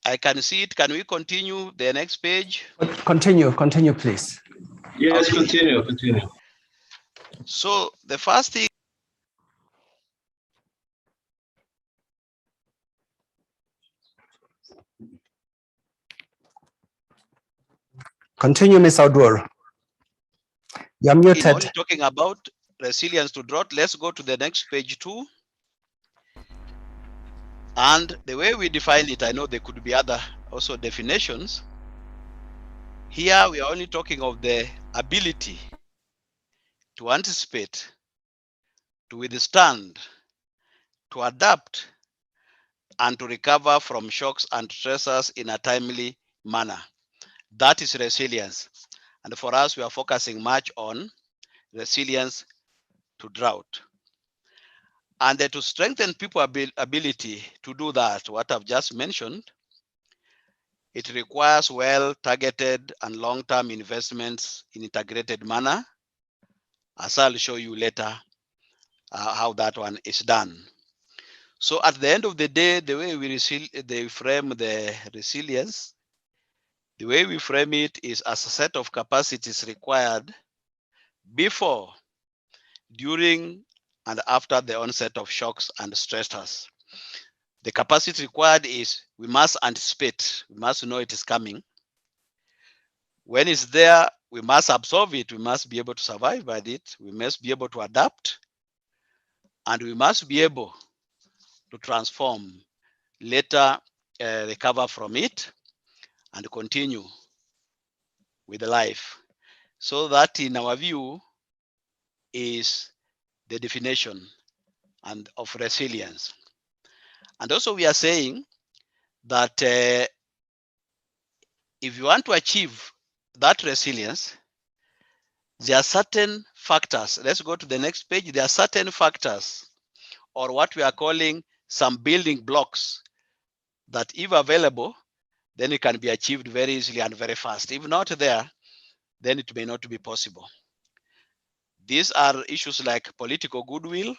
I can see it. Can we continue the next page? Continue, please. Yes, Okay. continue. So the first thing, Continue, Ms. Audur. You're in muted. only talking about resilience to drought, let's go to the next page 2. And the way we define it, I know there could be other also definitions. Here we are only talking of the ability to anticipate, to withstand, to adapt, and to recover from shocks and stressors in a timely manner. That is resilience. And for us, we are focusing much on resilience to drought. And to strengthen people's ability to do that, what I've just mentioned, it requires well-targeted and long-term investments in integrated manner, as I'll show you later how that one is done. So at the end of the day, the way we frame the resilience, the way we frame it is as a set of capacities required before, during, and after the onset of shocks and stressors. The capacity required is we must anticipate, we must know it is coming. When it's there, we must absorb it, we must be able to survive by it, we must be able to adapt, and we must be able to transform, later recover from it, and continue with life. So that, in our view, is the definition and of resilience. And also we are saying that if you want to achieve that resilience, there are certain factors. Let's go to the next page. There are certain factors, or what we are calling some building blocks, that if available, then it can be achieved very easily and very fast. If not there, then it may not be possible. These are issues like political goodwill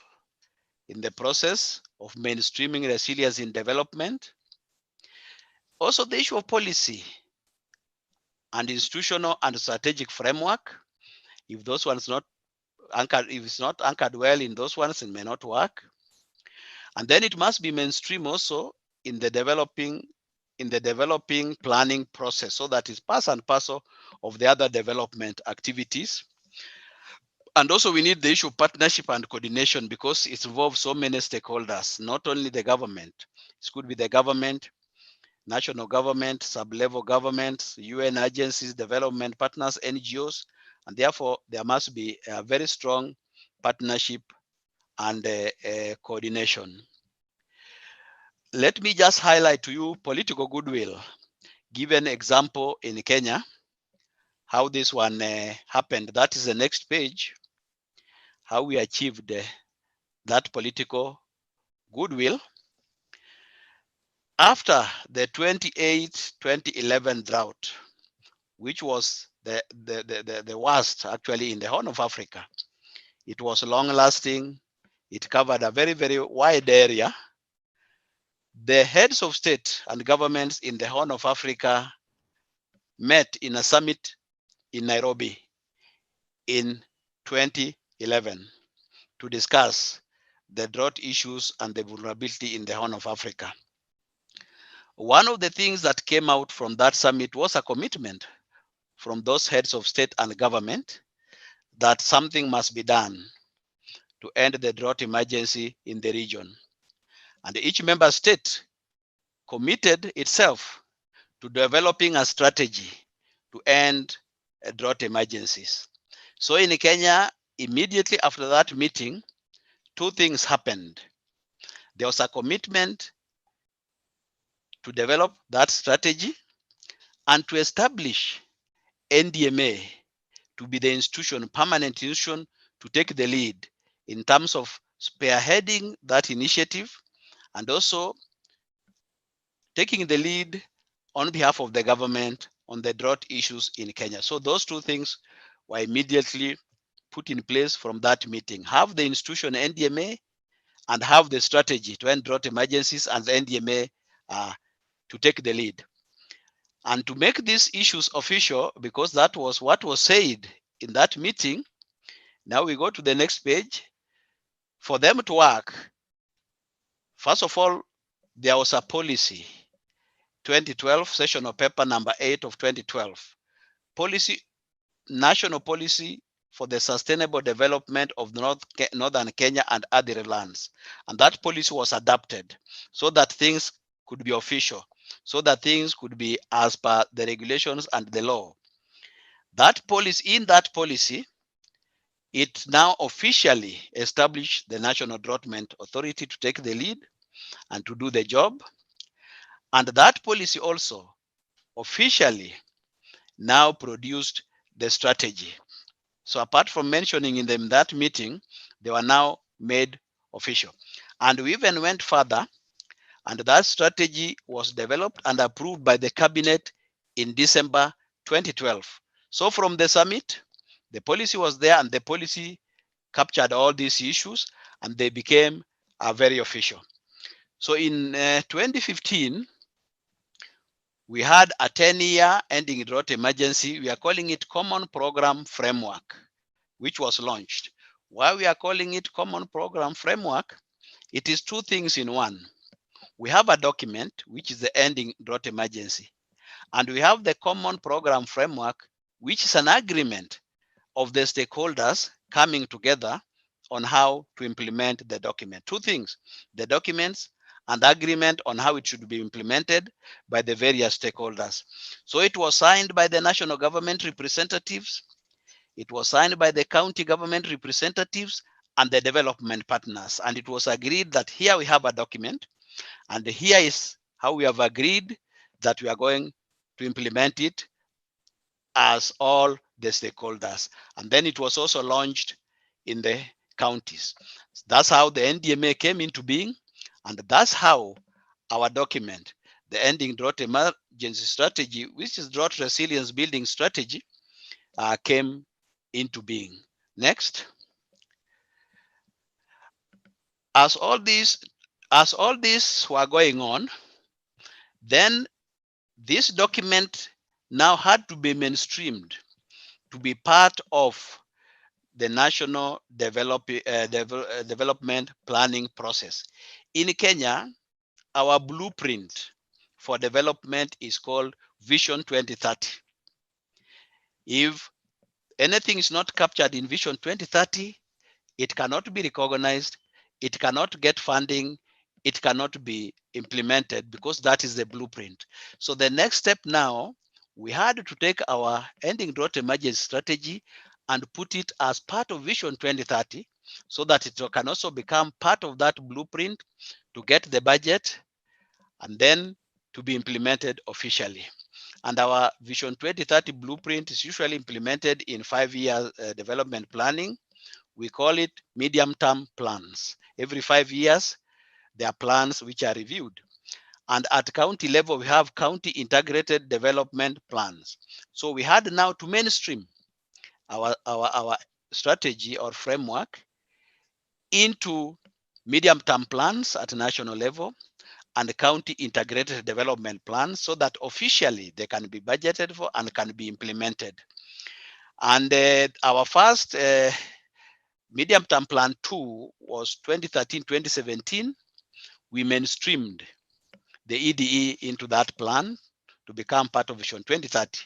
in the process of mainstreaming resilience in development. Also the issue of policy and institutional and strategic framework. If those ones not anchored, if it's not anchored well in those ones, it may not work. And then it must be mainstream also in the developing planning process, so that is part and parcel of the other development activities. And also we need the issue of partnership and coordination, because it involves so many stakeholders, not only the government. It could be the government, national government, sub-level governments, UN agencies, development partners, NGOs, and therefore there must be a very strong partnership and coordination. Let me just highlight to you political goodwill. Give an example in Kenya, how this one happened. That is the next page, how we achieved that political goodwill. After the 2011 drought, which was the worst actually in the Horn of Africa, it was long lasting, it covered a very, very wide area. The heads of state and governments in the Horn of Africa met in a summit in Nairobi in 2011 to discuss the drought issues and the vulnerability in the Horn of Africa. One of the things that came out from that summit was a commitment from those heads of state and government that something must be done to end the drought emergency in the region. And each member state committed itself to developing a strategy to end drought emergencies. So in Kenya, immediately after that meeting, two things happened. There was a commitment to develop that strategy and to establish NDMA to be the institution, permanent institution, to take the lead in terms of spearheading that initiative and also taking the lead on behalf of the government on the drought issues in Kenya. So those two things were immediately put in place from that meeting. Have the institution NDMA and have the strategy to end drought emergencies and the NDMA to take the lead. And to make these issues official, because that was what was said in that meeting, now we go to the next page. For them to work, first of all, there was a policy, 2012, sessional paper number 8 of 2012. Policy, national policy for the sustainable development of northern Kenya and other lands. And that policy was adopted so that things could be official, so that things could be as per the regulations and the law. That policy, in that policy, it now officially established the National Drought Management Authority to take the lead and to do the job. And that policy also officially now produced the strategy. So apart from mentioning in them that meeting, they were now made official. And we even went further, and that strategy was developed and approved by the cabinet in December 2012. So from the summit, the policy was there and the policy captured all these issues and they became very official. So in 2015, we had a 10-year ending drought emergency. We are calling it Common Program Framework, which was launched. Why we are calling it Common Program Framework, it is two things in one. We have a document, which is the ending drought emergency, and we have the Common Program Framework, which is an agreement of the stakeholders coming together on how to implement the document. Two things, the documents and the agreement on how it should be implemented by the various stakeholders. So it was signed by the national government representatives, it was signed by the county government representatives and the development partners. And it was agreed that here we have a document and here is how we have agreed that we are going to implement it as all the stakeholders. And then it was also launched in the counties. That's how the NDMA came into being. And that's how our document, the Ending Drought Emergency Strategy, which is Drought Resilience Building Strategy, came into being. Next. As all these were going on, then this document now had to be mainstreamed to be part of the national development planning process. In Kenya, our blueprint for development is called Vision 2030. If anything is not captured in Vision 2030, it cannot be recognized, it cannot get funding, it cannot be implemented because that is the blueprint. So the next step now, we had to take our Ending Drought Emergency Strategy and put it as part of Vision 2030 so that it can also become part of that blueprint to get the budget and then to be implemented officially. And our Vision 2030 blueprint is usually implemented in 5-year development planning. We call it medium-term plans. Every 5 years, there are plans which are reviewed. And at county level, we have county integrated development plans. So we had now to mainstream our strategy or framework into medium-term plans at national level and county integrated development plans so that officially they can be budgeted for and can be implemented. And our first medium-term plan 2 was 2013-2017. We mainstreamed the EDE into that plan to become part of Vision 2030.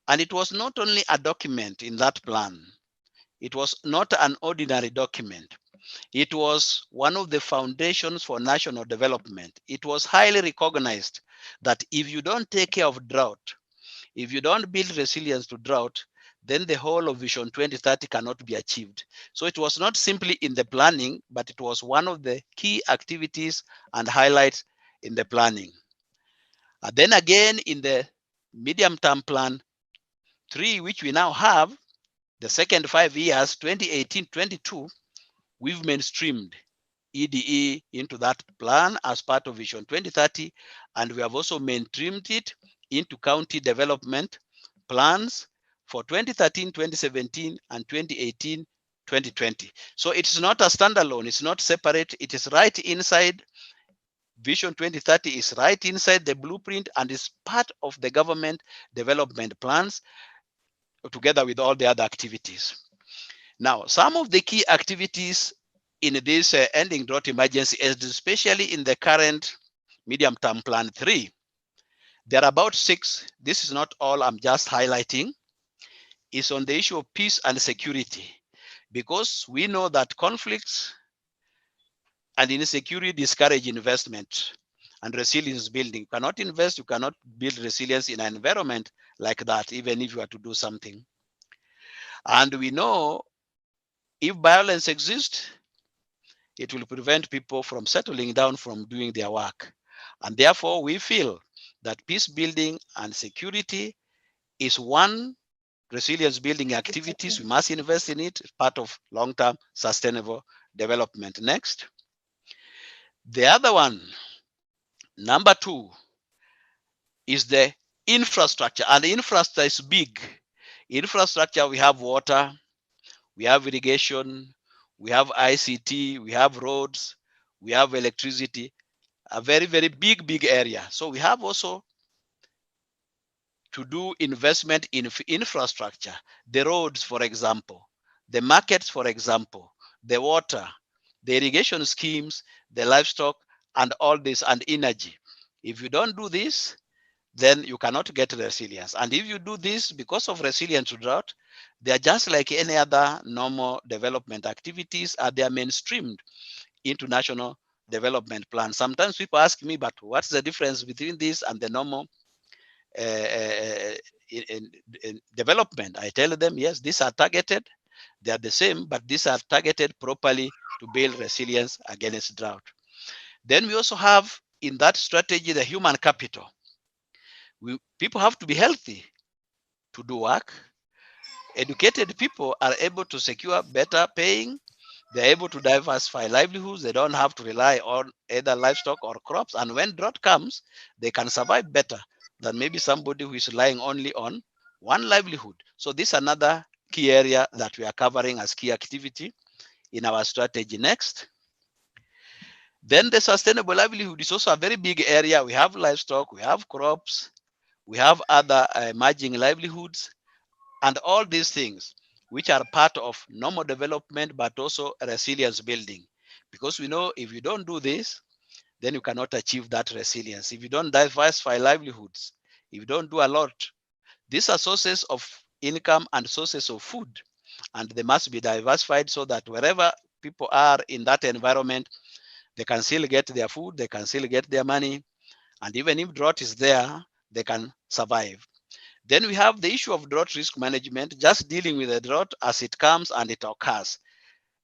And it was not only a document in that plan. It was not an ordinary document. It was one of the foundations for national development. It was highly recognized that if you don't take care of drought, if you don't build resilience to drought, then the whole of Vision 2030 cannot be achieved. So it was not simply in the planning, but it was one of the key activities and highlights in the planning. And then again, in the medium-term plan 3, which we now have, the second 5 years, 2018-22, we've mainstreamed EDE into that plan as part of Vision 2030, and we have also mainstreamed it into county development plans for 2013, 2017, and 2018, 2020. So it's not a standalone, it's not separate, it is right inside Vision 2030, is right inside the blueprint and is part of the government development plans together with all the other activities. Now, some of the key activities in this ending drought emergency, especially in the current medium-term plan 3, there are about 6. This is not all I'm just highlighting. Is on the issue of peace and security, because we know that conflicts and insecurity discourage investment and resilience building. You cannot invest, you cannot build resilience in an environment like that, even if you are to do something. And we know if violence exists, it will prevent people from settling down from doing their work. And therefore, we feel that peace building and security is one resilience building activities. We must invest in it as part of long-term sustainable development. Next. The other one, number 2, is the infrastructure. And the infrastructure is big. Infrastructure, we have water, we have irrigation, we have ICT, we have roads, we have electricity, a very, very big area. So we have also to do investment in infrastructure, the roads, for example, the markets, for example, the water, the irrigation schemes, the livestock, and all this, and energy. If you don't do this, then you cannot get resilience. And if you do this because of resilience to drought, they are just like any other normal development activities, and they are mainstreamed into national development plans. Sometimes people ask me, but what's the difference between this and the normal in development? I tell them, yes, these are targeted, they are the same, but these are targeted properly to build resilience against drought. Then we also have in that strategy the human capital. People have to be healthy to do work. Educated people are able to secure better paying. They're able to diversify livelihoods. They don't have to rely on either livestock or crops. And when drought comes, they can survive better than maybe somebody who is relying only on one livelihood. So this is another key area that we are covering as key activity in our strategy. Next. Then the sustainable livelihood is also a very big area. We have livestock, we have crops, we have other emerging livelihoods, and all these things which are part of normal development, but also resilience building. Because we know if you don't do this, then you cannot achieve that resilience. If you don't diversify livelihoods, if you don't do a lot, these are sources of income and sources of food, and they must be diversified so that wherever people are in that environment, they can still get their food, they can still get their money, and even if drought is there, they can survive. Then we have the issue of drought risk management, just dealing with the drought as it comes and it occurs.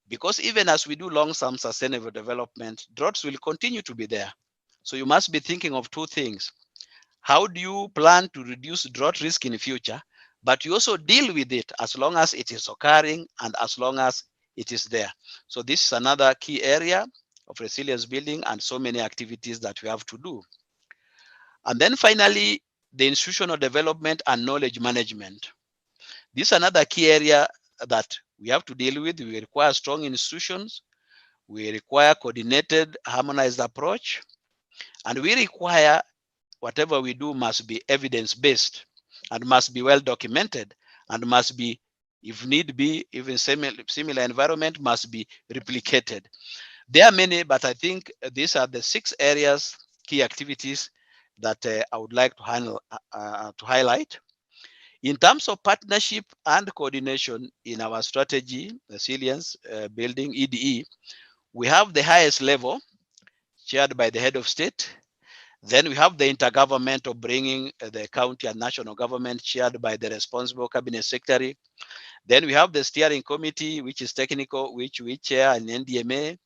Because even as we do long-term sustainable development, droughts will continue to be there. So you must be thinking of 2 things. How do you plan to reduce drought risk in the future? But you also deal with it as long as it is occurring and as long as it is there. So this is another key area of resilience building and so many activities that we have to do. And then finally, the institutional development and knowledge management. This is another key area that we have to deal with. We require strong institutions. We require coordinated, harmonized approach. And we require whatever we do must be evidence-based and must be well documented and must be, if need be, even similar environment must be replicated. There are many, but I think these are the 6 areas, key activities that I would like to highlight. In terms of partnership and coordination in our strategy, resilience building, EDE, we have the highest level chaired by the head of state. Then we have the intergovernmental bringing the county and national government chaired by the responsible cabinet secretary. Then we have the steering committee, which is technical, which we chair in NDMA.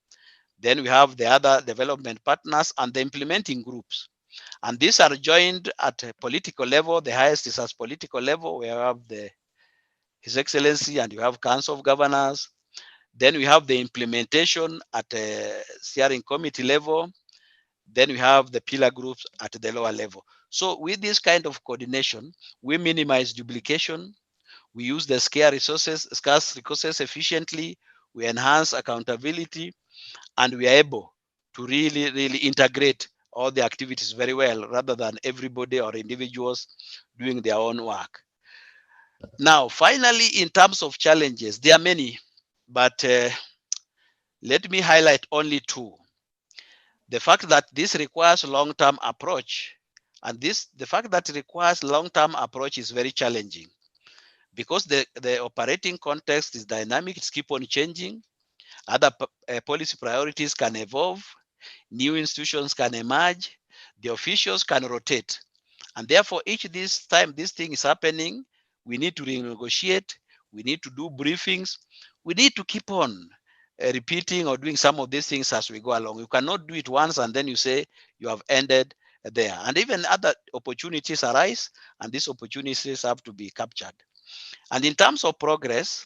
Then we have the other development partners and the implementing groups. And these are joined at a political level. The highest is at political level. We have His Excellency and you have Council of Governors. Then we have the implementation at a steering committee level. Then we have the pillar groups at the lower level. So with this kind of coordination, we minimize duplication. We use the scarce resources efficiently. We enhance accountability, and we are able to really integrate all the activities very well, rather than everybody or individuals doing their own work. Now, finally, in terms of challenges, there are many, but let me highlight only two. The fact that this requires long-term approach, and the fact that it requires long-term approach is very challenging, because the operating context is dynamic, it's keep on changing. Other policy priorities can evolve, new institutions can emerge, the officials can rotate. And therefore, this time this thing is happening, we need to renegotiate, we need to do briefings, we need to keep on repeating or doing some of these things as we go along. You cannot do it once and then you say you have ended there. And even other opportunities arise, and these opportunities have to be captured. And in terms of progress,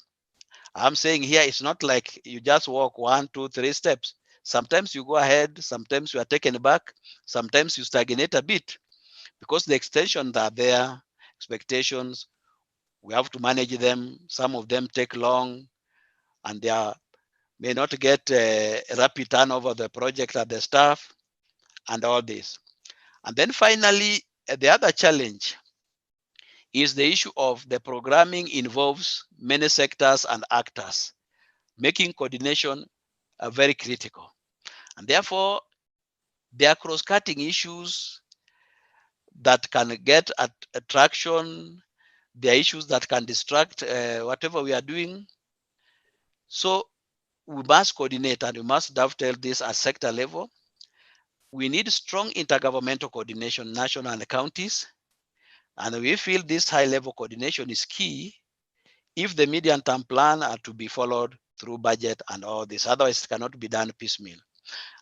I'm saying here it's not like you just walk 1, 2, 3 steps. Sometimes you go ahead, sometimes you are taken back, sometimes you stagnate a bit, because the extensions are there, expectations, we have to manage them. Some of them take long, and they may not get a rapid turnover of the project at the staff and all this. And then finally, the other challenge is the issue of the programming involves many sectors and actors, making coordination very critical. And therefore, there are cross-cutting issues that can get attraction. There are issues that can distract whatever we are doing. So we must coordinate, and we must dovetail this at sector level. We need strong intergovernmental coordination, national and counties. And we feel this high-level coordination is key if the medium-term plan are to be followed through budget and all this. Otherwise, it cannot be done piecemeal.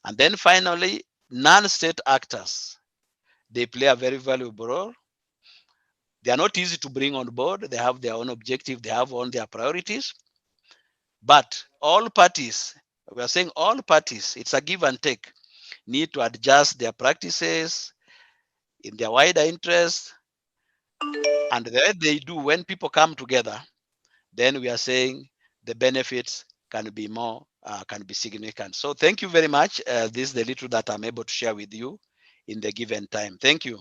And then finally, non-state actors, they play a very valuable role. They are not easy to bring on board. They have their own objective. They have all their priorities. But all parties, we are saying all parties, it's a give and take, need to adjust their practices in their wider interest. And the way they do, when people come together, then we are saying the benefits can be more, can be significant. So thank you very much. This is the little that I'm able to share with you in the given time. Thank you.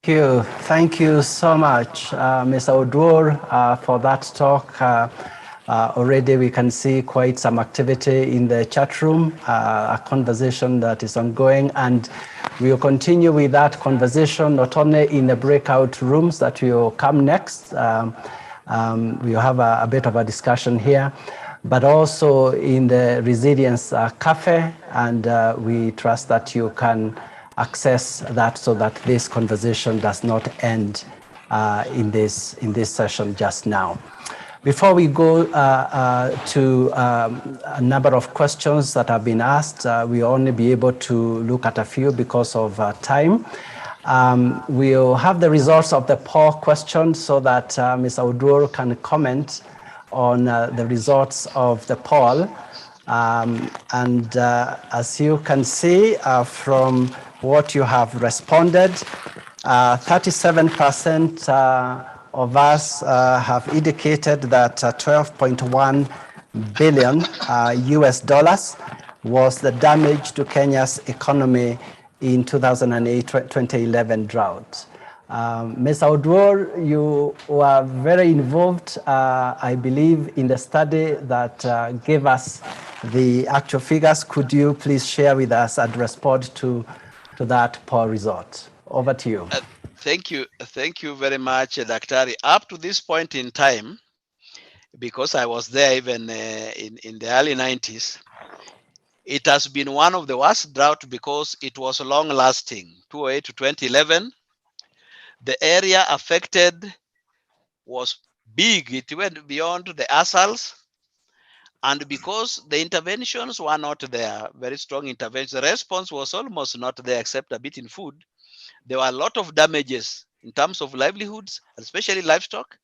Thank you so much, Mr. Oduor, for that talk. Already we can see quite some activity in the chat room, a conversation that is ongoing, and we will continue with that conversation not only in the breakout rooms that will come next. We'll have a bit of a discussion here, but also in the Resilience Cafe, and we trust that you can access that so that this conversation does not end in this session just now. Before we go to a number of questions that have been asked, we'll only be able to look at a few because of time. We'll have the results of the poll question so that Mr. Oduor can comment on the results of the poll. And as you can see from what you have responded, 37% of us have indicated that 12.1 billion US dollars was the damage to Kenya's economy in 2008-2011 drought. Mr. Oduor, you were very involved, I believe, in the study that gave us the actual figures. Could you please share with us and respond to that poll result? Over to you. Thank you very much, Daktari. Up to this point in time, because I was there even in the early 90s, It has been one of the worst drought because it was long lasting. 2008 to 2011, the area affected was big. It went beyond the ASALs. And because the interventions were not there, very strong interventions, the response was almost not there except a bit in food. There were a lot of damages in terms of livelihoods, especially livestock,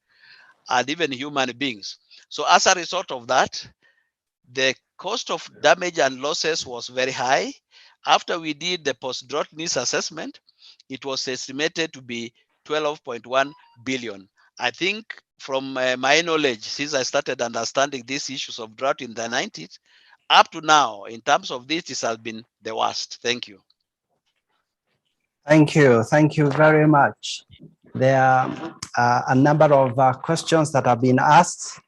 and even human beings. So as a result of that, the cost of damage and losses was very high. After we did the post-drought needs assessment, it was estimated to be 12.1 billion. I think from my knowledge, since I started understanding these issues of drought in the 90s, up to now, in terms of this has been the worst. Thank you. Thank you. Thank you very much. There are a number of questions that have been asked.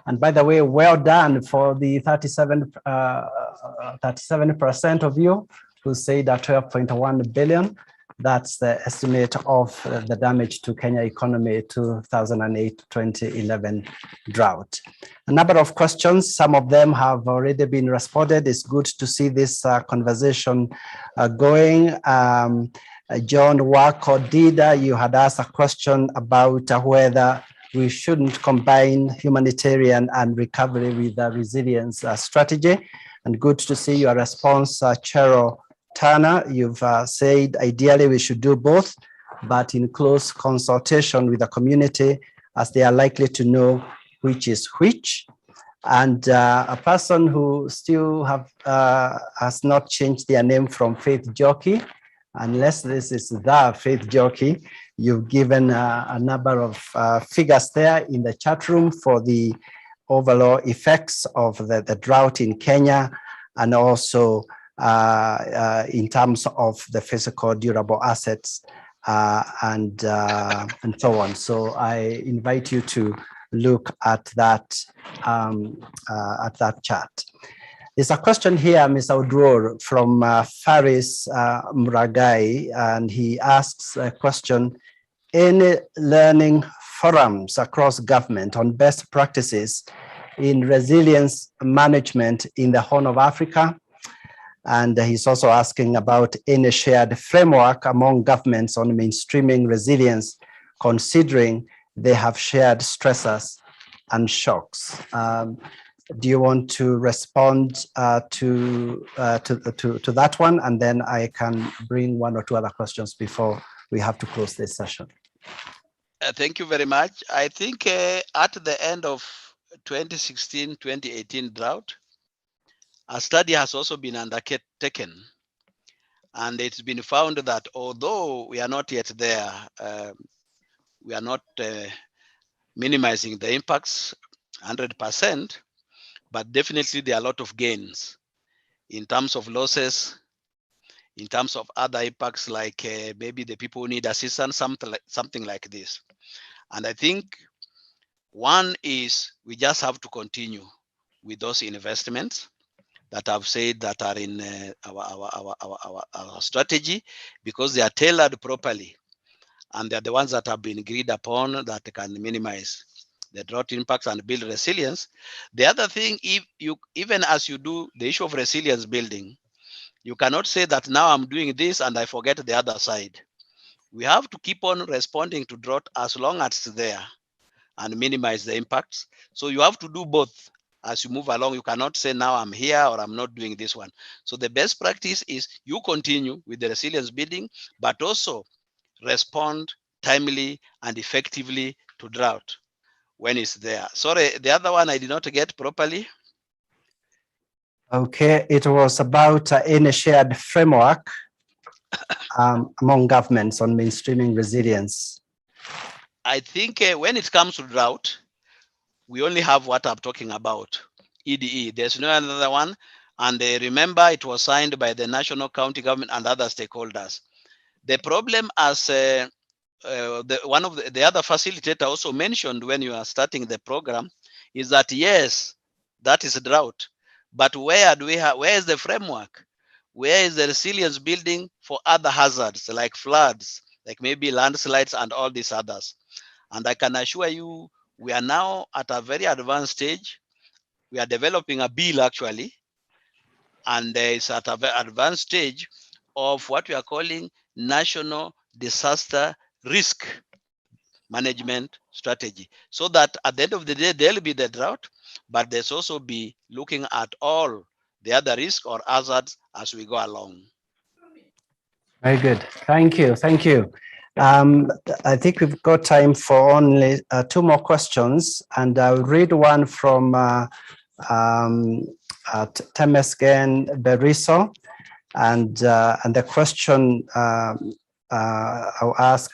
And by the way, well done for the 37% of you who say that 12.1 billion. That's the estimate of the damage to Kenya economy 2008-2011 drought. A number of questions, some of them have already been responded. It's good to see this conversation going. John Wako Dida, you had asked a question about whether we shouldn't combine humanitarian and recovery with the resilience strategy. And good to see your response, Cheryl Turner. You've said ideally we should do both, but in close consultation with the community, as they are likely to know which is which. And a person who still has not changed their name from Faith Jockey, unless this is the Faith Jockey, you've given a number of figures there in the chat room for the overall effects of the drought in Kenya, and also in terms of the physical durable assets and so on. So I invite you to look at that chart. There's a question here, Mr. Udror, from Faris Muragai, and he asks a question: any learning forums across government on best practices in resilience management in the Horn of Africa? And he's also asking about any shared framework among governments on mainstreaming resilience, considering they have shared stressors and shocks. Do you want to respond to that one? And then I can bring one or two other questions before we have to close this session. Thank you very much. I think at the end of 2016-2018 drought, a study has also been undertaken, and it's been found that although we are not yet there, we are not minimizing the impacts 100%, but definitely there are a lot of gains in terms of losses, in terms of other impacts like maybe the people who need assistance, something like this. And I think one is we just have to continue with those investments that I've said that are in our strategy, because they are tailored properly, and they're the ones that have been agreed upon that can minimize the drought impacts and build resilience. The other thing, even as you do the issue of resilience building, you cannot say that now I'm doing this and I forget the other side. We have to keep on responding to drought as long as it's there and minimize the impacts. So you have to do both. As you move along, you cannot say now I'm here or I'm not doing this one. So the best practice is you continue with the resilience building, but also respond timely and effectively to drought when it's there. Sorry, the other one I did not get properly. Okay, it was about any shared framework among governments on mainstreaming resilience. I think when it comes to drought, we only have what I'm talking about, EDE. There's no another one. And remember, it was signed by the national, county government and other stakeholders. The problem, as one of the other facilitator also mentioned when you are starting the program, is that yes, that is a drought. But where is the framework? Where is the resilience building for other hazards like floods, like maybe landslides and all these others? And I can assure you, we are now at a very advanced stage. We are developing a bill actually and is at an advanced stage of what we are calling national disaster risk management strategy, so that at the end of the day, there'll be the drought, but there's also be looking at all the other risks or hazards as we go along. Very good. Thank you. Thank you. I think we've got time for only 2 more questions, and I'll read one from Temesgen Beriso, and the question I'll ask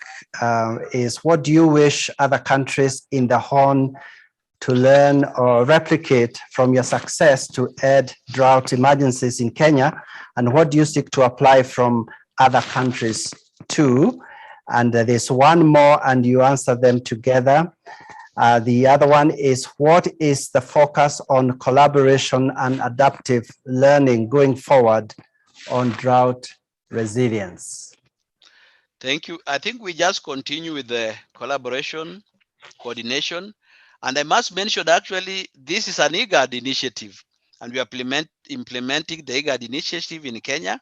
is, what do you wish other countries in the Horn to learn or replicate from your success to aid drought emergencies in Kenya, and what do you seek to apply from other countries too? And there's one more, and you answer them together. The other one is, what is the focus on collaboration and adaptive learning going forward on drought resilience? Thank you. I think we just continue with the collaboration, coordination, and I must mention actually this is an IGAD initiative, and we are implementing the IGAD initiative in Kenya.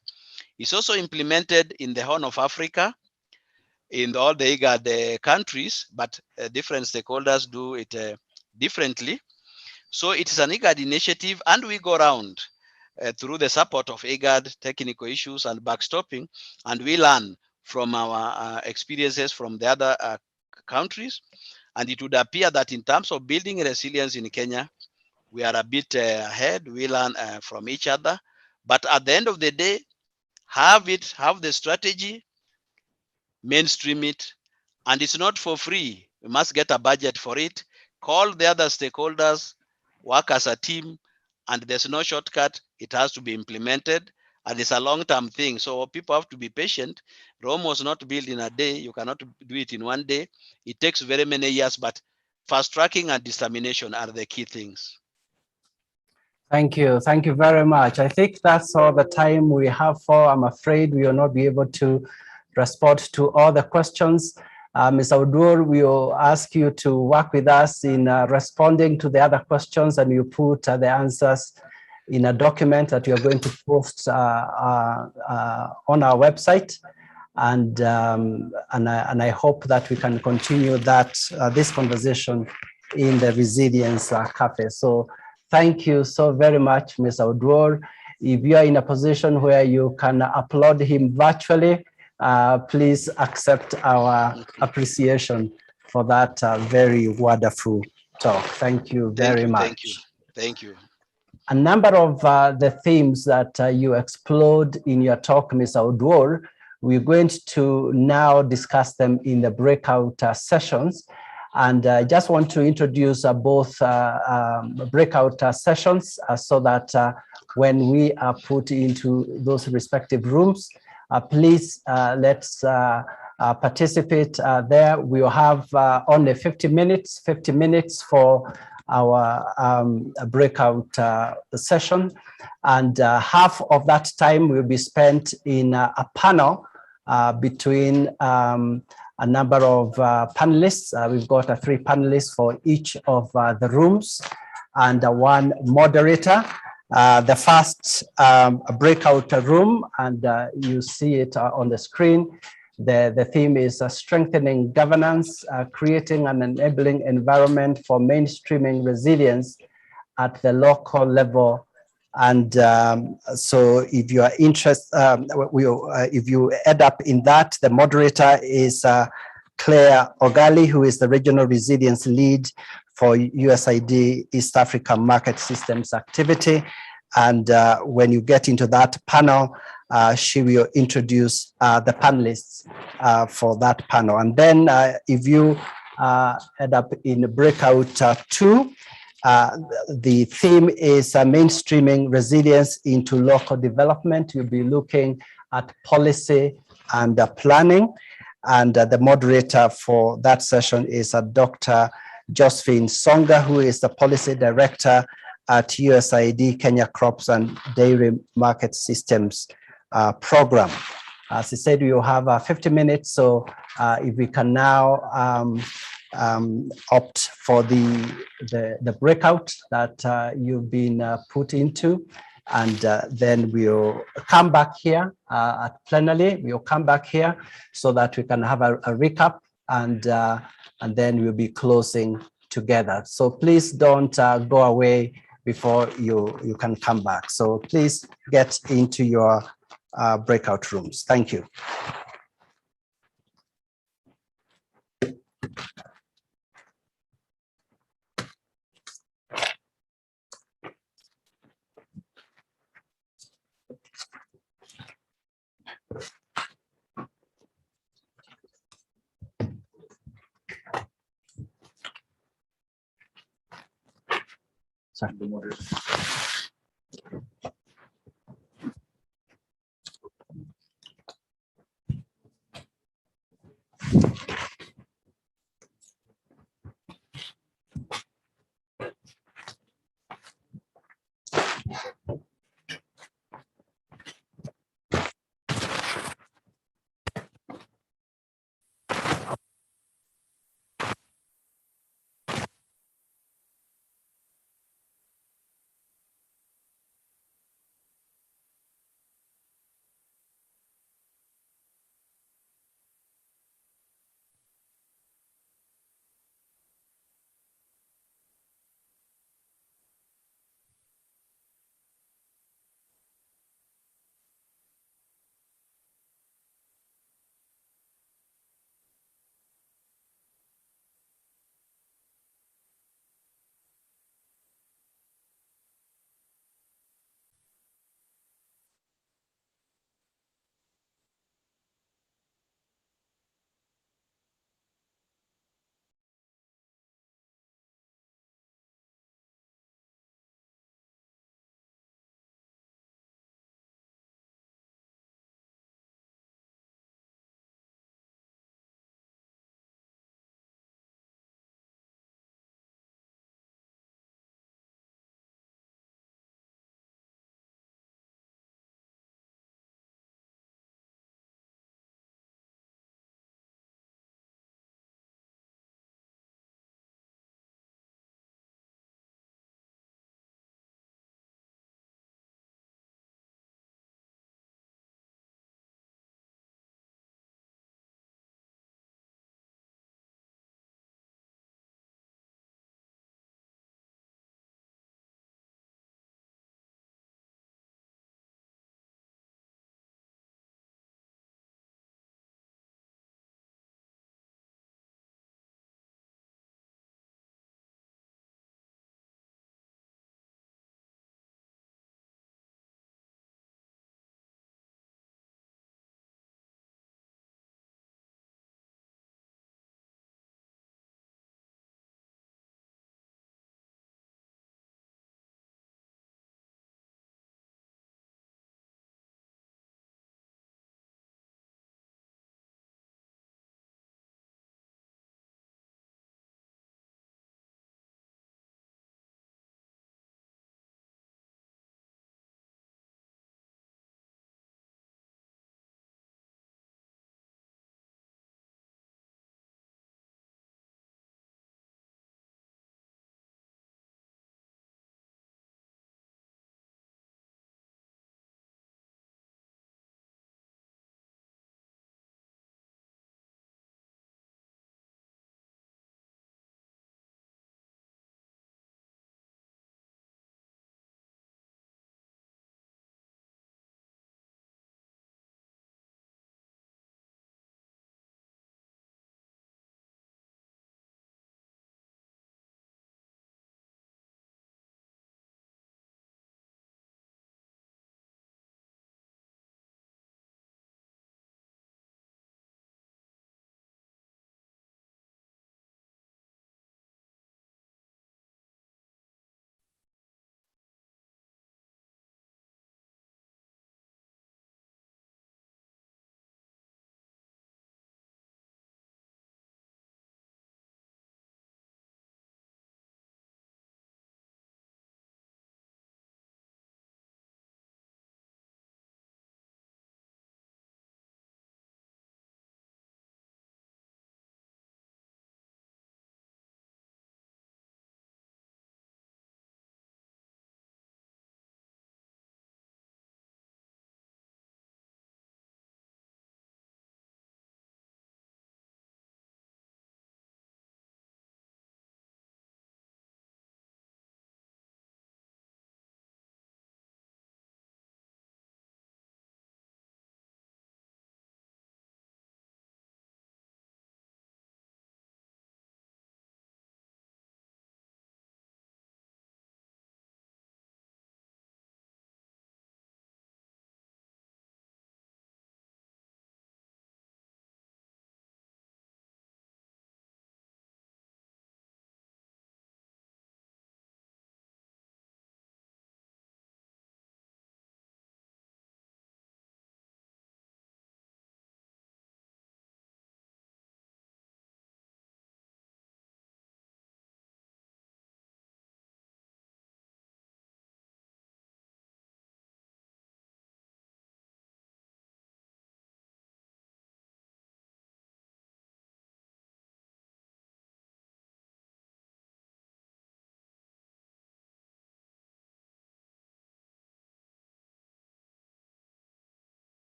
It's also implemented in the Horn of Africa, in all the IGAD countries, but different stakeholders do it differently. So it is an IGAD initiative, and we go around through the support of IGAD, technical issues and backstopping, and we learn from our experiences from the other countries. And it would appear that in terms of building resilience in Kenya, we are a bit ahead. We learn from each other, but at the end of the day, have the strategy, mainstream it, and it's not for free. We must get a budget for it, call the other stakeholders, work as a team, and there's no shortcut. It has to be implemented, and it's a long-term thing. So people have to be patient. Rome was not built in a day. You cannot do it in one day. It takes very many years, but fast tracking and determination are the key things. Thank you. Thank you very much. I think that's all the time we have for. I'm afraid we will not be able to respond to all the questions. Ms. Audur, we will ask you to work with us in responding to the other questions, and you put the answers in a document that you're going to post on our website. And I hope that we can continue that this conversation in the Resilience Cafe. So thank you so very much, Ms. Audur. If you are in a position where you can upload him virtually, please accept our appreciation for that very wonderful talk. Thank you very much. Thank you. Thank you. A number of the themes that you explored in your talk, Ms. Audur, we're going to now discuss them in the breakout sessions. And I just want to introduce both breakout sessions so that when we are put into those respective rooms, please let's participate there. We will have only 50 minutes for our breakout session. And half of that time will be spent in a panel between a number of panelists. We've got 3 panelists for each of the rooms and 1 moderator. The first breakout room, and you see it on the screen. The theme is strengthening governance, creating an enabling environment for mainstreaming resilience at the local level. And so if you are interested, if you end up in that, the moderator is Claire Ogali, who is the Regional Resilience Lead for USAID East Africa Market Systems Activity. And when you get into that panel, she will introduce the panelists for that panel. And then if you end up in breakout 2, the theme is mainstreaming resilience into local development. You'll be looking at policy and planning. And the moderator for that session is Dr. Josephine Songa, who is the Policy Director at USAID Kenya Crops and Dairy Market Systems Program. As I said, we will have 50 minutes. So if we can now opt for the breakout that you've been put into. and then we'll come back here at plenary. We'll come back here so that we can have a recap, and then we'll be closing together. So please don't go away before you can come back. So please get into your breakout rooms. Thank you. Sorry.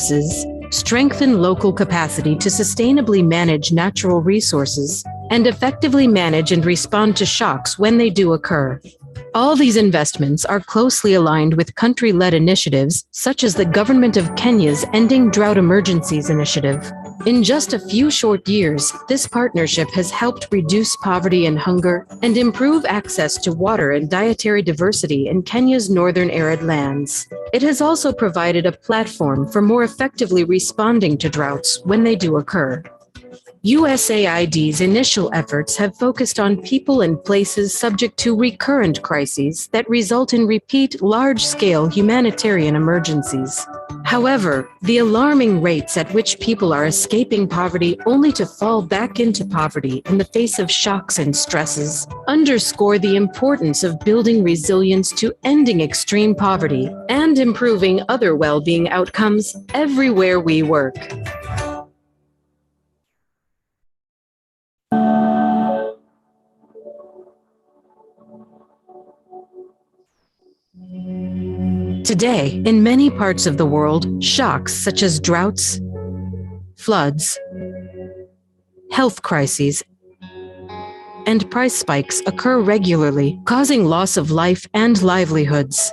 practices, strengthen local capacity to sustainably manage natural resources, and effectively manage and respond to shocks when they do occur. All these investments are closely aligned with country-led initiatives such as the Government of Kenya's Ending Drought Emergencies Initiative. In just a few short years, this partnership has helped reduce poverty and hunger and improve access to water and dietary diversity in Kenya's northern arid lands. It has also provided a platform for more effectively responding to droughts when they do occur. USAID's initial efforts have focused on people and places subject to recurrent crises that result in repeat large-scale humanitarian emergencies. However, the alarming rates at which people are escaping poverty only to fall back into poverty in the face of shocks and stresses underscore the importance of building resilience to ending extreme poverty and improving other well-being outcomes everywhere we work. Today, in many parts of the world, shocks such as droughts, floods, health crises, and price spikes occur regularly, causing loss of life and livelihoods,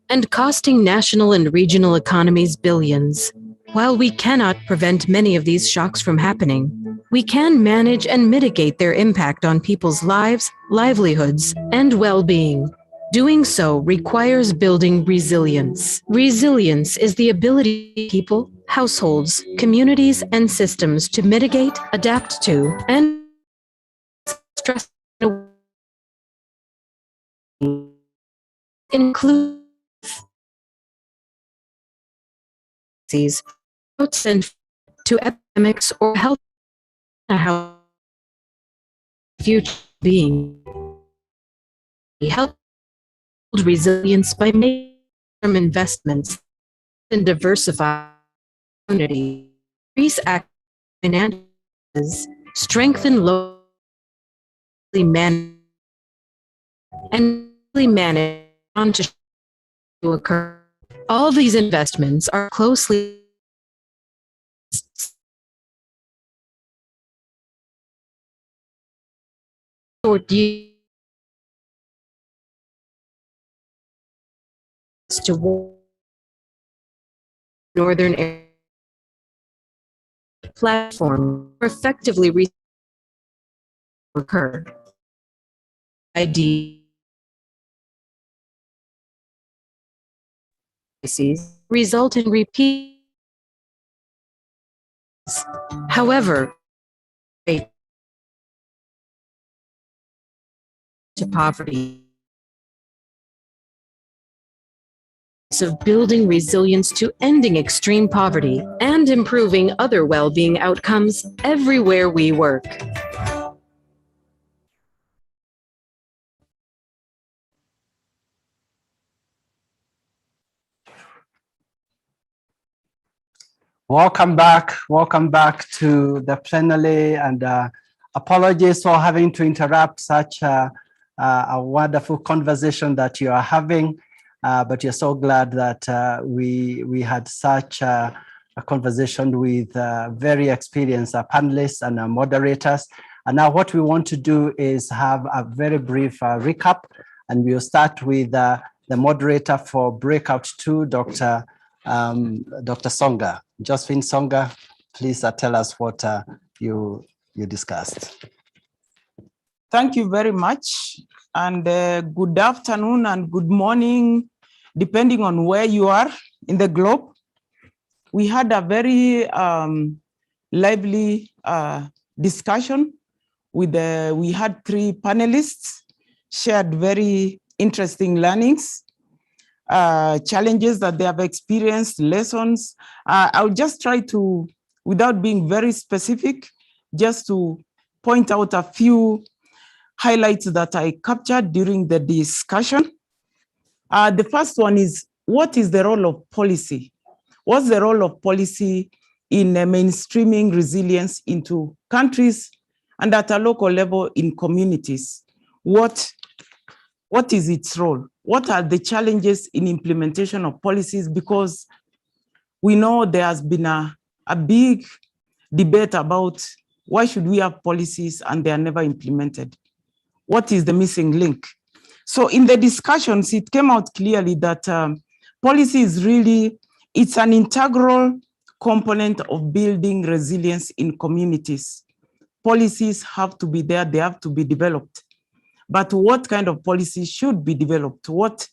and costing national and regional economies billions. While we cannot prevent many of these shocks from happening, we can manage and mitigate their impact on people's lives, livelihoods, and well-being. Doing so requires building resilience. Resilience is the ability of people, households, communities, and systems to mitigate, adapt to, and stress include and to epidemics or health future being. Help build resilience by making investments and diversify community, increase finances, strengthen locally manage and manage on to occur. All these investments are closely short years to northern area platform effectively occur. ID result in repeat. However, to poverty of building resilience to ending extreme poverty and improving other well-being outcomes everywhere we work. Welcome back to the plenary, and apologies for having to interrupt such a wonderful conversation that you are having. But you're so glad that we had such a conversation with very experienced panelists and moderators. And now what we want to do is have a very brief recap, and we'll start with the moderator for Breakout 2, Dr. Songa. Josephine Songa, please tell us what you discussed. Thank you very much. And good afternoon and good morning, depending on where you are in the globe. We had a very lively discussion with we had 3 panelists, shared very interesting learnings, challenges that they have experienced, lessons. I'll just try to, without being very specific, just to point out a few highlights that I captured during the discussion. The first one is, what is the role of policy? What's the role of policy in mainstreaming resilience into countries and at a local level in communities? What is its role? What are the challenges in implementation of policies? Because we know there has been a big debate about why should we have policies and they are never implemented. What is the missing link? So in the discussions, it came out clearly that policy is really, it's an integral component of building resilience in communities. Policies have to be there, they have to be developed. But what kind of policies should be developed? What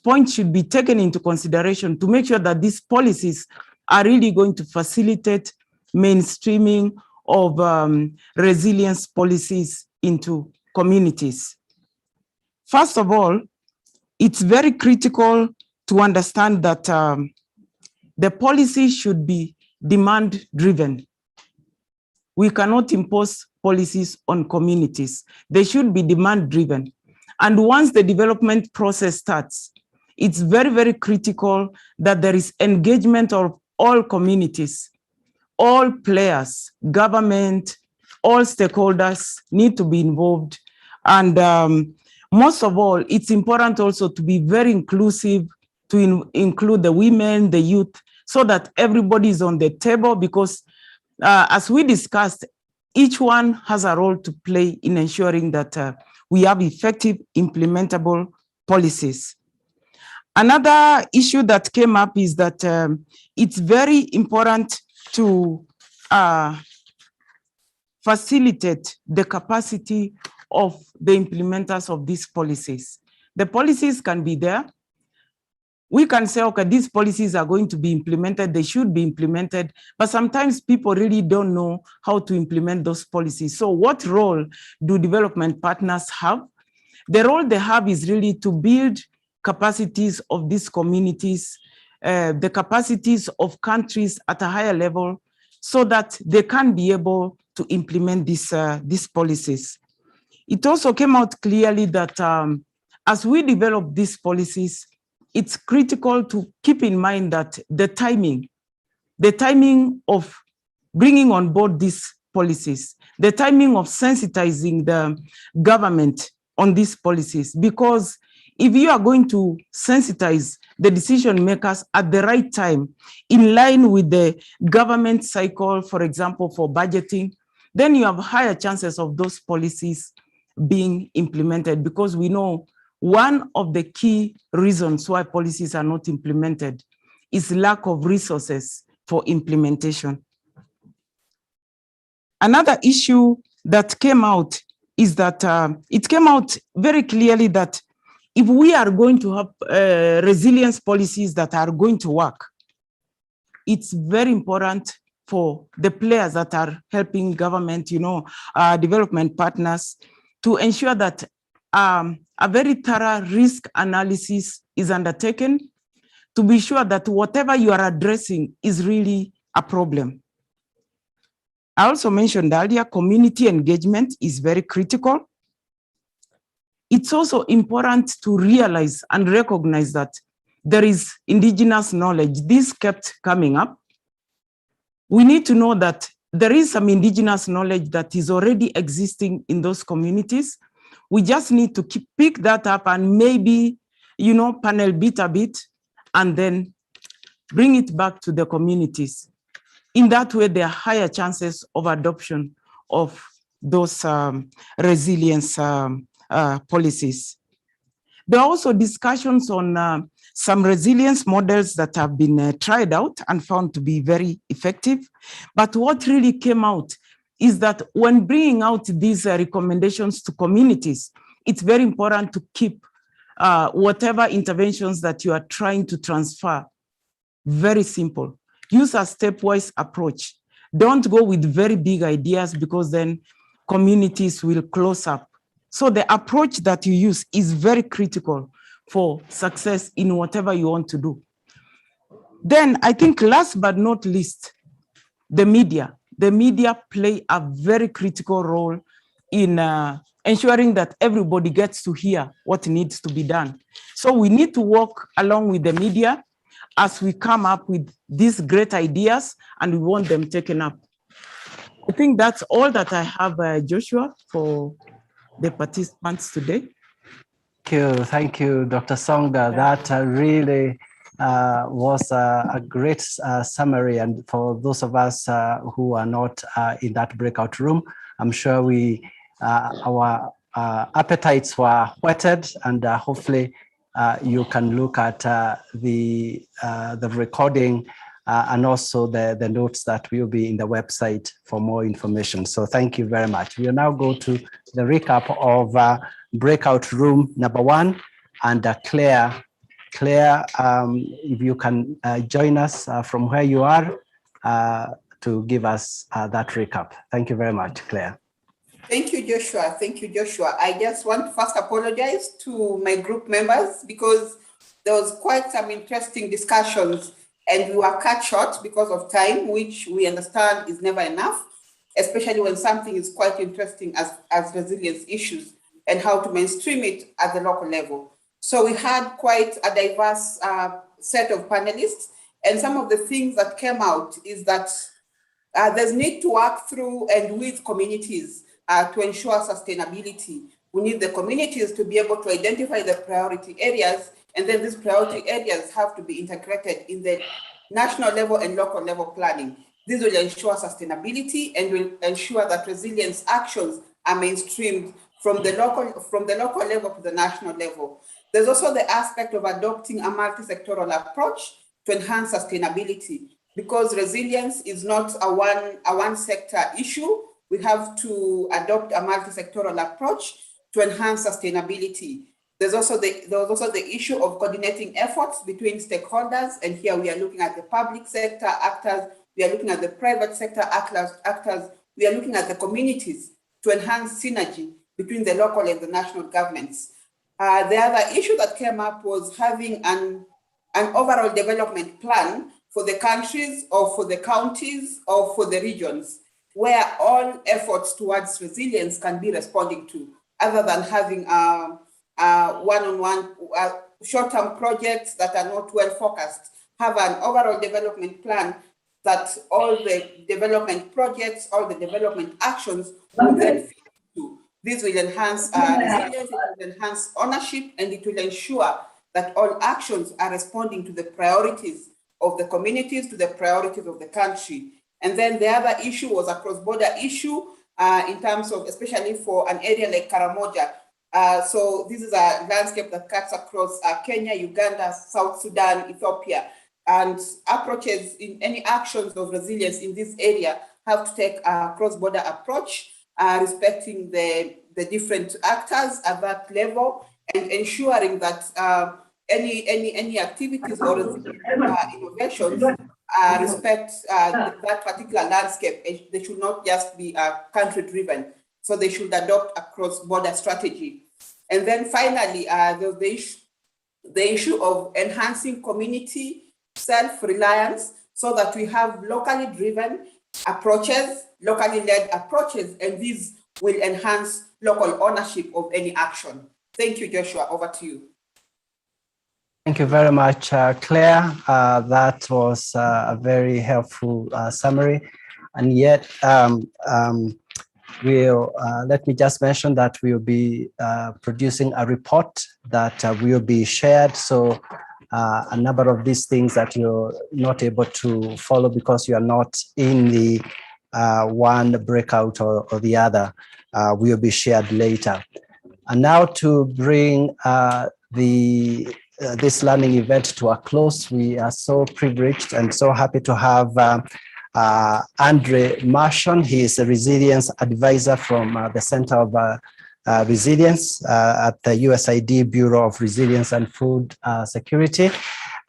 points should be taken into consideration to make sure that these policies are really going to facilitate mainstreaming of resilience policies into communities? First of all, it's very critical to understand that the policy should be demand-driven. We cannot impose policies on communities. They should be demand-driven. And once the development process starts, it's very, very critical that there is engagement of all communities, all players, government, all stakeholders need to be involved. And most of all, it's important also to be very inclusive, to include the women, the youth, so that everybody is on the table, because as we discussed, each one has a role to play in ensuring that we have effective implementable policies. Another issue that came up is that it's very important to facilitate the capacity of the implementers of these policies. The policies can be there. We can say, okay, these policies are going to be implemented, they should be implemented, but sometimes people really don't know how to implement those policies. So what role do development partners have? The role they have is really to build capacities of these communities, the capacities of countries at a higher level, so that they can be able to implement these policies. It also came out clearly that as we develop these policies, it's critical to keep in mind that the timing of bringing on board these policies, the timing of sensitizing the government on these policies, because if you are going to sensitize the decision makers at the right time, in line with the government cycle, for example, for budgeting, then you have higher chances of those policies being implemented, because we know one of the key reasons why policies are not implemented is lack of resources for implementation. Another issue that came out is that it came out very clearly that if we are going to have resilience policies that are going to work, it's very important for the players that are helping government, development partners, to ensure that a very thorough risk analysis is undertaken to be sure that whatever you are addressing is really a problem. I also mentioned earlier, community engagement is very critical. It's also important to realize and recognize that there is indigenous knowledge. This kept coming up. We need to know that there is some indigenous knowledge that is already existing in those communities. We just need to pick that up and maybe, panel beat a bit and then bring it back to the communities. In that way, there are higher chances of adoption of those resilience policies. There are also discussions on some resilience models that have been tried out and found to be very effective. But what really came out is that when bringing out these recommendations to communities, it's very important to keep whatever interventions that you are trying to transfer very simple. Use a stepwise approach. Don't go with very big ideas, because then communities will close up. So the approach that you use is very critical for success in whatever you want to do. Then I think last but not least, the media. The media play a very critical role in ensuring that everybody gets to hear what needs to be done. So we need to work along with the media as we come up with these great ideas and we want them taken up. I think that's all that I have, Joshua, for the participants today. Thank you, Dr. Songa. That really was a great summary. And for those of us who are not in that breakout room, I'm sure our appetites were whetted, and hopefully you can look at the recording and also the notes that will be in the website for more information. So thank you very much. We'll now go to the recap of breakout room number 1, and Claire, if you can join us from where you are to give us that recap. Thank you very much, Claire. Thank you, Joshua. Thank you, Joshua. I just want to first apologize to my group members because there was quite some interesting discussions and we were cut short because of time, which we understand is never enough, especially when something is quite interesting as resilience issues and how to mainstream it at the local level. So we had quite a diverse set of panelists, and some of the things that came out is that there's need to work through and with communities to ensure sustainability. We need the communities to be able to identify the priority areas, and then these priority areas have to be integrated in the national level and local level planning. This will ensure sustainability and will ensure that resilience actions are mainstreamed from the local level to the national level. There's also the aspect of adopting a multi-sectoral approach to enhance sustainability, because resilience is not a one sector issue. We have to adopt a multi-sectoral approach to enhance sustainability. There was also the issue of coordinating efforts between stakeholders, and here we are looking at the public sector actors, we are looking at the private sector actors, we are looking at the communities to enhance synergy between the local and the national governments. The other issue that came up was having an overall development plan for the countries or for the counties or for the regions, where all efforts towards resilience can be responding to, other than having one-on-one short-term projects that are not well focused. Have an overall development plan that all the development projects, all the development actions will then fit into. This will enhance resilience, it will enhance ownership, and it will ensure that all actions are responding to the priorities of the communities, to the priorities of the country. And then the other issue was a cross-border issue in terms of, especially for an area like Karamoja. So this is a landscape that cuts across Kenya, Uganda, South Sudan, Ethiopia, and approaches in any actions of resilience in this area have to take a cross-border approach, respecting the different actors at that level, and ensuring that any activities or innovations respect that particular landscape. They should not just be country-driven, so they should adopt a cross-border strategy. And then finally, there's the issue of enhancing community self-reliance, so that we have locally driven approaches, locally led approaches, and these will enhance local ownership of any action. Thank you, Joshua. Over to you. Thank you very much, Claire. That was a very helpful summary. And yet, let me just mention that we'll be producing a report that will be shared. So a number of these things that you're not able to follow because you are not in the one breakout or the other will be shared later. And now to bring this learning event to a close, we are so privileged and so happy to have Andre Marshon. He is a resilience advisor from the Center of Resilience at the USAID Bureau of Resilience and Food Security.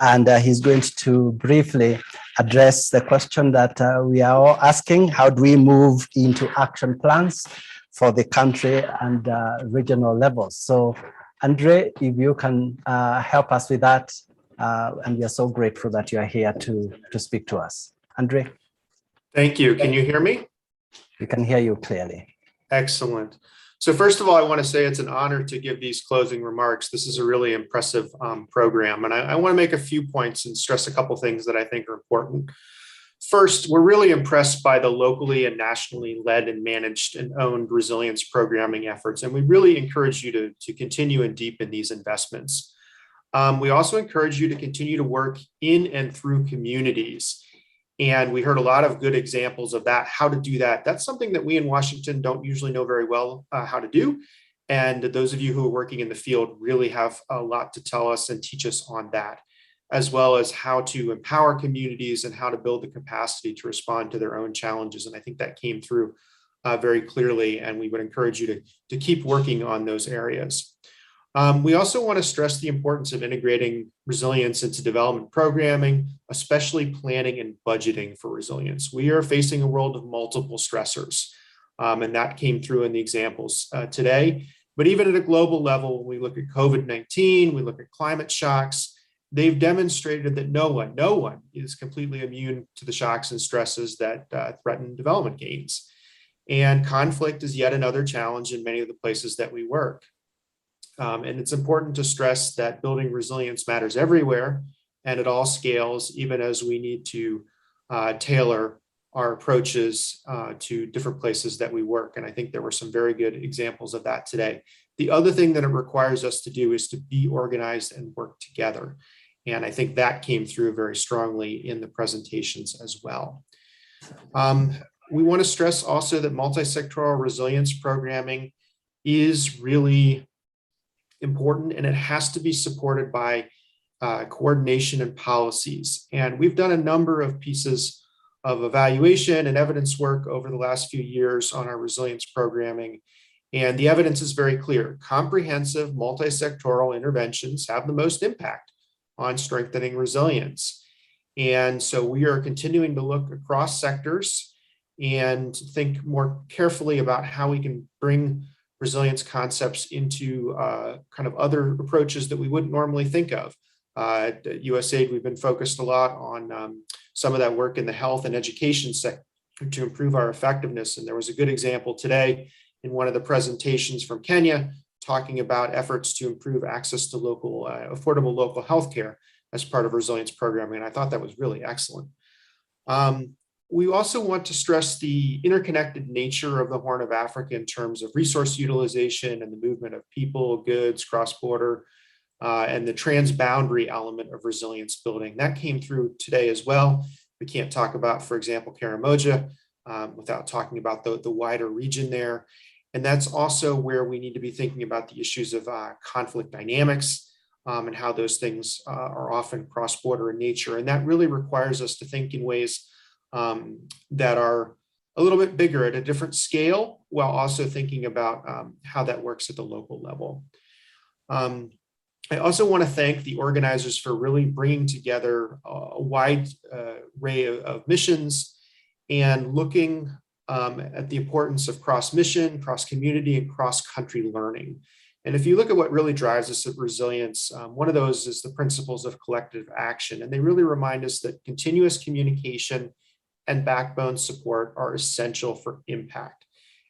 And he's going to briefly address the question that we are all asking: how do we move into action plans for the country and regional levels? So Andre, if you can help us with that, and we are so grateful that you are here to speak to us. Andre. Thank you. Can you hear me? We can hear you clearly. Excellent. So first of all, I want to say it's an honor to give these closing remarks. This is a really impressive program. And I want to make a few points and stress a couple things that I think are important. First, we're really impressed by the locally and nationally led and managed and owned resilience programming efforts, and we really encourage you to continue and deepen these investments. We also encourage you to continue to work in and through communities. And we heard a lot of good examples of that, how to do that. That's something that we in Washington don't usually know very well how to do. And those of you who are working in the field really have a lot to tell us and teach us on that, as well as how to empower communities and how to build the capacity to respond to their own challenges. And I think that came through very clearly, and we would encourage you to keep working on those areas. We also want to stress the importance of integrating resilience into development programming, especially planning and budgeting for resilience. We are facing a world of multiple stressors, and that came through in the examples today. But even at a global level, when we look at COVID-19, we look at climate shocks, they've demonstrated that no one is completely immune to the shocks and stresses that threaten development gains. And conflict is yet another challenge in many of the places that we work. And it's important to stress that building resilience matters everywhere and at all scales, even as we need to tailor our approaches to different places that we work. And I think there were some very good examples of that today. The other thing that it requires us to do is to be organized and work together. And I think that came through very strongly in the presentations as well. We want to stress also that multi-sectoral resilience programming is really important, and it has to be supported by coordination and policies. And we've done a number of pieces of evaluation and evidence work over the last few years on our resilience programming. And the evidence is very clear. Comprehensive multi-sectoral interventions have the most impact on strengthening resilience. And so we are continuing to look across sectors and think more carefully about how we can bring resilience concepts into kind of other approaches that we wouldn't normally think of. At USAID, we've been focused a lot on some of that work in the health and education sector to improve our effectiveness. And there was a good example today in one of the presentations from Kenya, talking about efforts to improve access to local, affordable local healthcare as part of resilience programming. And I thought that was really excellent. We also want to stress the interconnected nature of the Horn of Africa in terms of resource utilization and the movement of people, goods, cross-border, and the transboundary element of resilience building. That came through today as well. We can't talk about, for example, Karamoja without talking about the wider region there. And that's also where we need to be thinking about the issues of conflict dynamics and how those things are often cross-border in nature. And that really requires us to think in ways that are a little bit bigger at a different scale, while also thinking about how that works at the local level. I also want to thank the organizers for really bringing together a wide array of missions and looking at the importance of cross-mission, cross-community, and cross-country learning. And if you look at what really drives us at resilience, one of those is the principles of collective action. And they really remind us that continuous communication and backbone support are essential for impact.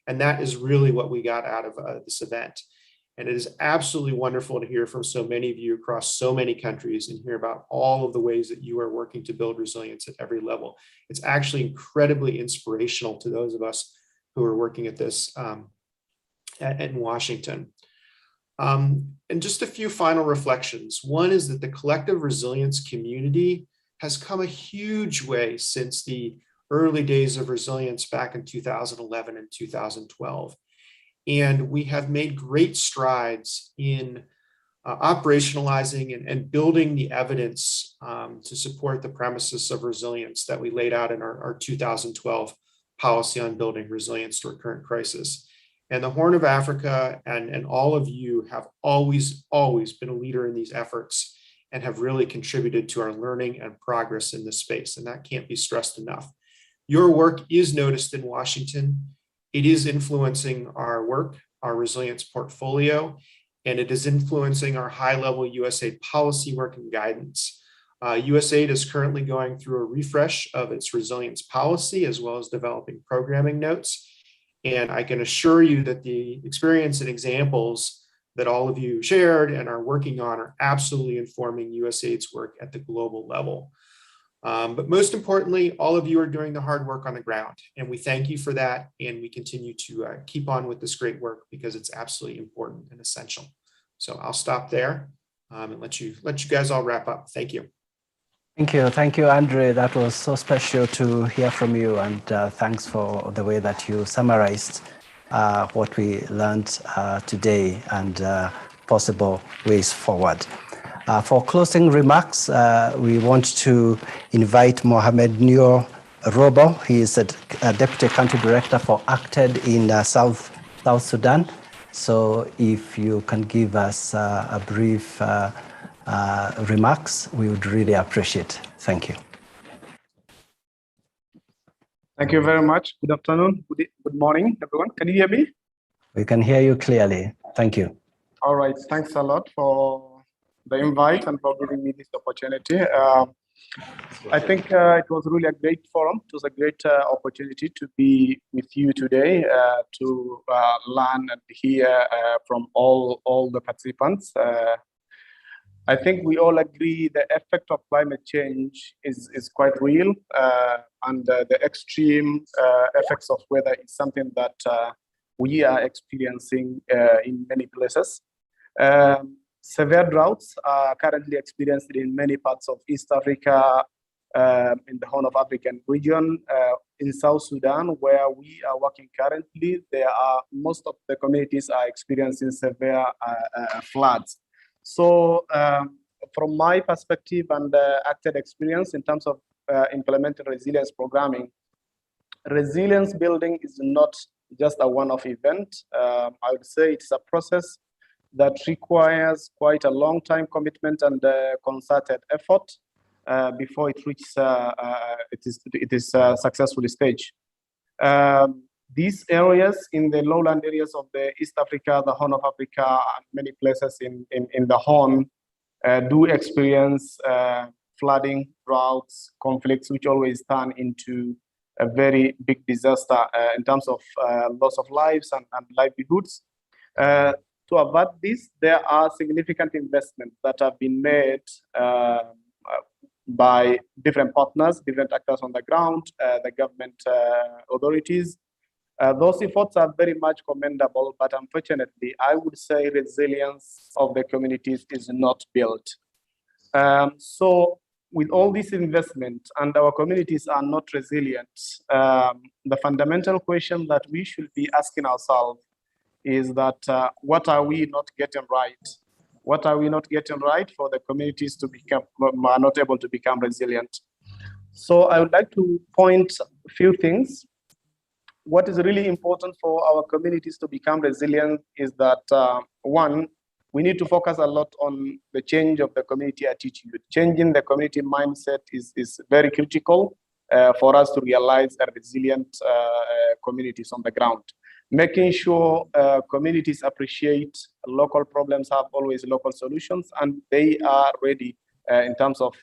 And that is really what we got out of this event. And it is absolutely wonderful to hear from so many of you across so many countries and hear about all of the ways that you are working to build resilience at every level. It's actually incredibly inspirational to those of us who are working at this in Washington. And just a few final reflections. One is that the collective resilience community has come a huge way since the early days of resilience back in 2011 and 2012. And we have made great strides in operationalizing and building the evidence to support the premises of resilience that we laid out in our 2012 policy on building resilience to a current crisis. And the Horn of Africa and all of you have always been a leader in these efforts and have really contributed to our learning and progress in this space. And that can't be stressed enough. Your work is noticed in Washington. It is influencing our work, our resilience portfolio, and it is influencing our high-level USAID policy work and guidance. USAID is currently going through a refresh of its resilience policy as well as developing programming notes. And I can assure you that the experience and examples that all of you shared and are working on are absolutely informing USAID's work at the global level. But most importantly, all of you are doing the hard work on the ground, and we thank you for that. And we continue to keep on with this great work because it's absolutely important and essential. So I'll stop there and let you guys all wrap up. Thank you. Thank you, Andre. That was so special to hear from you, and thanks for the way that you summarized what we learned today and possible ways forward. For closing remarks, we want to invite Mohamed Nur Robo. He is a Deputy Country Director for ACTED in South Sudan. So if you can give us a brief remarks, we would really appreciate. Thank you. Thank you very much. Good afternoon. Good morning, everyone. Can you hear me? We can hear you clearly. Thank you. All right. Thanks a lot for the invite and for giving me this opportunity. I think it was really a great forum. It was a great opportunity to be with you today to learn and hear from all the participants. I think we all agree the effect of climate change is quite real, and the extreme effects of weather is something that we are experiencing in many places. Severe droughts are currently experienced in many parts of East Africa, in the Horn of African region. In South Sudan, where we are working currently, most of the communities are experiencing severe floods. So from my perspective and ACTED experience in terms of implementing resilience programming, resilience building is not just a one-off event. I would say it's a process that requires quite a long time commitment and concerted effort before it reaches it is a successful stage. These areas in the lowland areas of the East Africa, the Horn of Africa, and many places in the Horn do experience flooding, droughts, conflicts, which always turn into a very big disaster in terms of loss of lives and livelihoods. To avert this, there are significant investments that have been made by different partners, different actors on the ground, the government authorities. Those efforts are very much commendable, but unfortunately, I would say resilience of the communities is not built. So with all this investment and our communities are not resilient, the fundamental question that we should be asking ourselves is that what are we not getting right? What are we not getting right for the communities to are not able to become resilient? So I would like to point a few things. What is really important for our communities to become resilient is that, one, we need to focus a lot on the change of the community attitude. Changing the community mindset is very critical for us to realize a resilient communities on the ground. Making sure communities appreciate local problems have always local solutions, and they are ready in terms of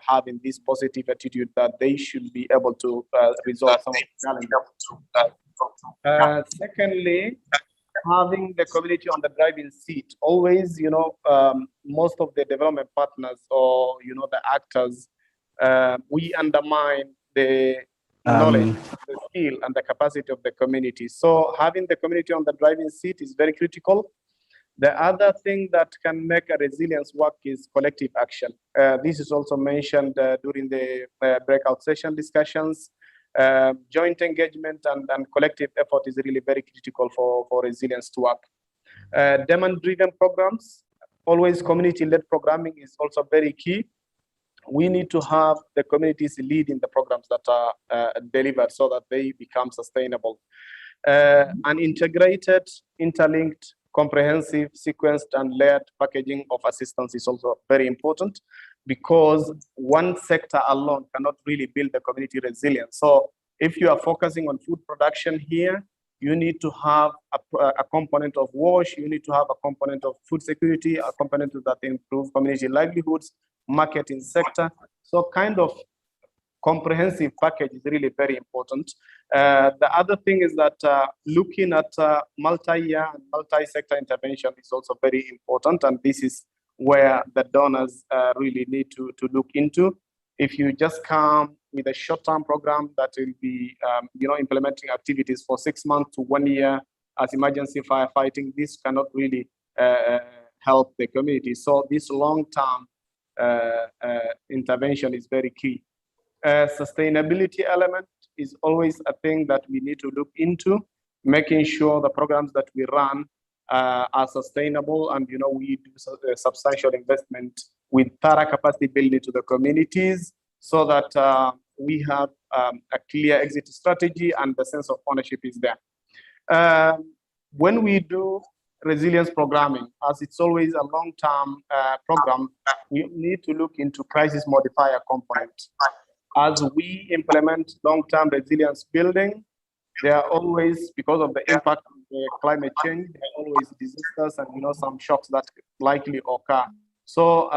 having this positive attitude that they should be able to resolve some of the challenges. Secondly, having the community on the driving seat. Always, most of the development partners or the actors, we undermine the knowledge, the skill, and the capacity of the community. So having the community on the driving seat is very critical. The other thing that can make a resilience work is collective action. This is also mentioned during the breakout session discussions. Joint engagement and collective effort is really very critical for resilience to work. Demand-driven programs, always community-led programming is also very key. We need to have the communities leading the programs that are delivered so that they become sustainable. An integrated, interlinked, comprehensive, sequenced, and layered packaging of assistance is also very important, because one sector alone cannot really build the community resilience. So if you are focusing on food production here, you need to have a component of WASH, you need to have a component of food security, a component that improve community livelihoods, marketing sector. So kind of comprehensive package is really very important. The other thing is that looking at multi-year and multi-sector intervention is also very important, and this is where the donors really need to look into. If you just come with a short-term program that will be, implementing activities for 6 months to 1 year as emergency firefighting, this cannot really help the community. So this long-term intervention is very key. Sustainability element is always a thing that we need to look into, making sure the programs that we run are sustainable, and we do substantial investment with thorough capacity building to the communities, so that we have a clear exit strategy and the sense of ownership is there. When we do resilience programming, as it's always a long-term program, we need to look into crisis modifier component. As we implement long-term resilience building, there are always, because of the impact of the climate change, there are always disasters and some shocks that likely occur. So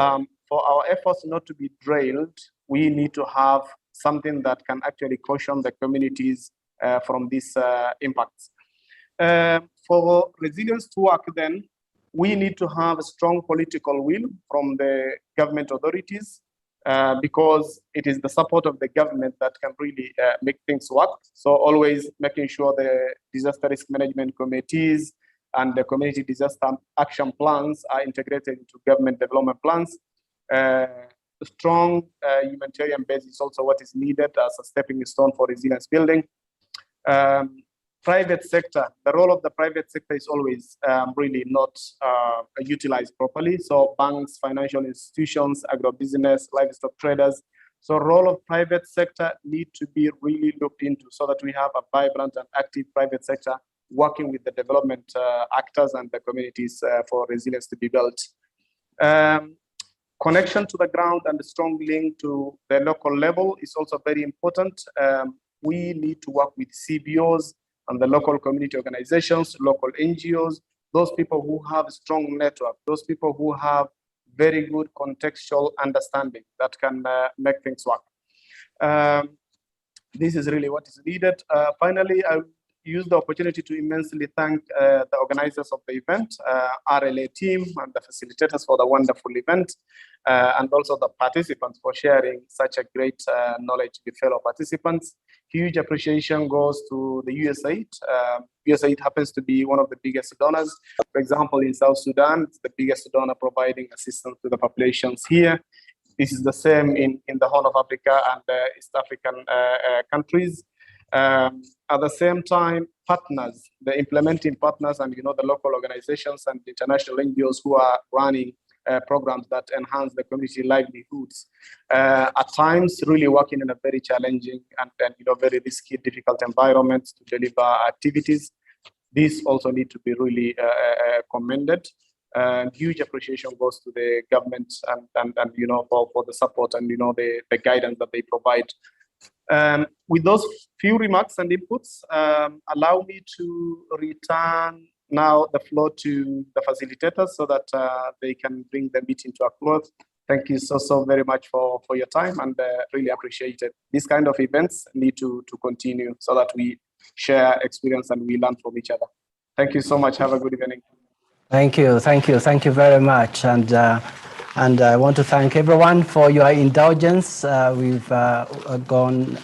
for our efforts not to be derailed, we need to have something that can actually caution the communities from these impacts. For resilience to work, then, we need to have a strong political will from the government authorities, because it is the support of the government that can really make things work. So always making sure the disaster risk management committees and the community disaster action plans are integrated into government development plans. Strong humanitarian base is also what is needed as a stepping stone for resilience building. Private sector, the role of the private sector is always really not utilized properly. So banks, financial institutions, agribusiness, livestock traders. So role of private sector need to be really looked into so that we have a vibrant and active private sector working with the development actors and the communities for resilience to be built. Connection to the ground and the strong link to the local level is also very important. We need to work with CBOs and the local community organizations, local NGOs, those people who have a strong network, those people who have very good contextual understanding that can make things work. This is really what is needed. Finally, I use the opportunity to immensely thank the organizers of the event, RLA team and the facilitators for the wonderful event, and also the participants for sharing such a great knowledge with fellow participants. Huge appreciation goes to the USAID. USAID happens to be one of the biggest donors. For example, in South Sudan, it's the biggest donor providing assistance to the populations here. This is the same in the Horn of Africa and East African countries. At the same time, partners, the implementing partners and the local organizations and international NGOs who are running programs that enhance the community livelihoods, at times really working in a very challenging and very risky, difficult environments to deliver activities. These also need to be really commended. Huge appreciation goes to the government and for the support and the guidance that they provide. With those few remarks and inputs, allow me to return now the floor to the facilitators so that they can bring the meeting to a close. Thank you so very much for your time, and really appreciate it. These kind of events need to continue so that we share experience and we learn from each other. Thank you so much. Have a good evening. Thank you very much. And I want to thank everyone for your indulgence. We've gone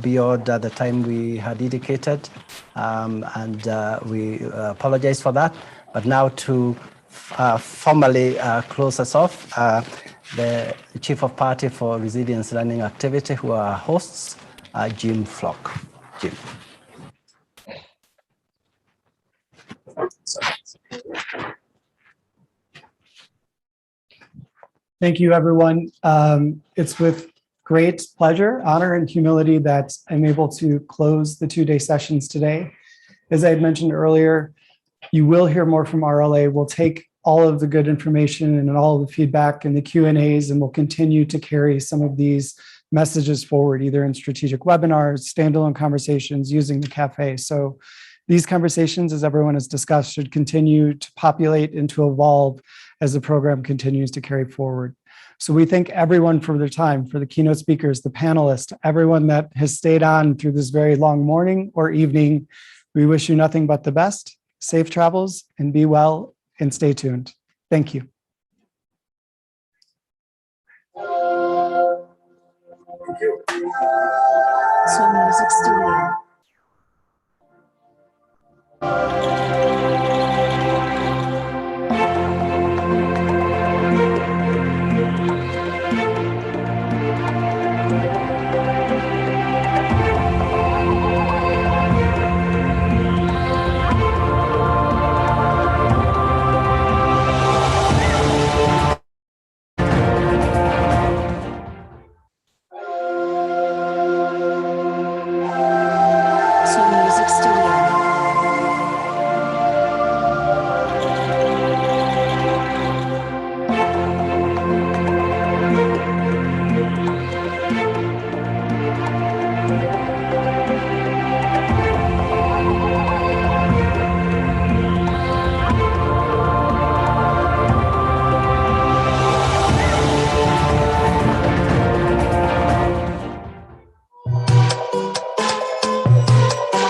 beyond the time we had indicated, and we apologize for that. But now to formally close us off, the Chief of Party for Resilience Learning Activity, who are hosts, Jim Flock. Jim. Thank you, everyone. It's with great pleasure, honor, and humility that I'm able to close the two-day sessions today. As I had mentioned earlier, you will hear more from RLA. We'll take all of the good information and all of the feedback and the Q&As, and we'll continue to carry some of these messages forward, either in strategic webinars, standalone conversations, using the cafe. So these conversations, as everyone has discussed, should continue to populate and to evolve as the program continues to carry forward. So we thank everyone for their time, for the keynote speakers, the panelists, everyone that has stayed on through this very long morning or evening. We wish you nothing but the best, safe travels, and be well, and stay tuned. Thank you. Swing Music Studio. Swing Music Studio.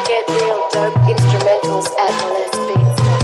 Get real dope instrumentals at molestbeats.com.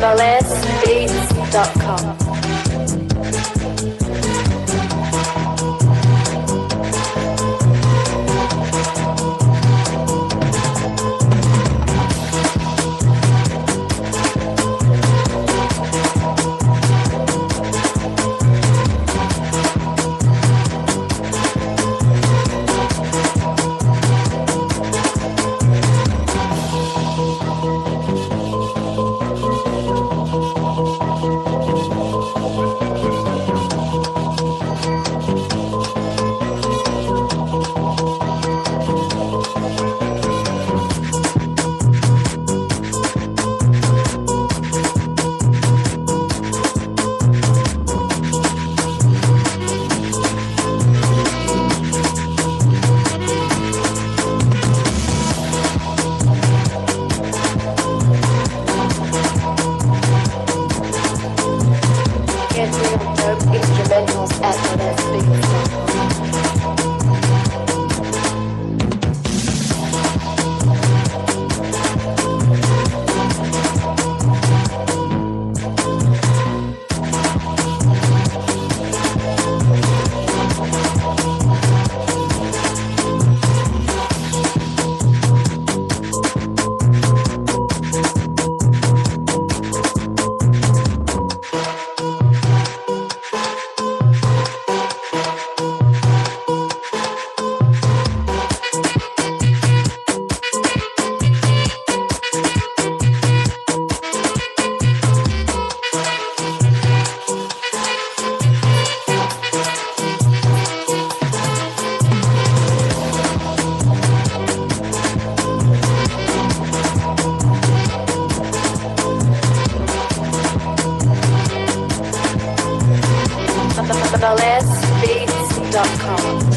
molestbeats.com. Get real dope instrumentals at molestbeats.com. molestbeats.com.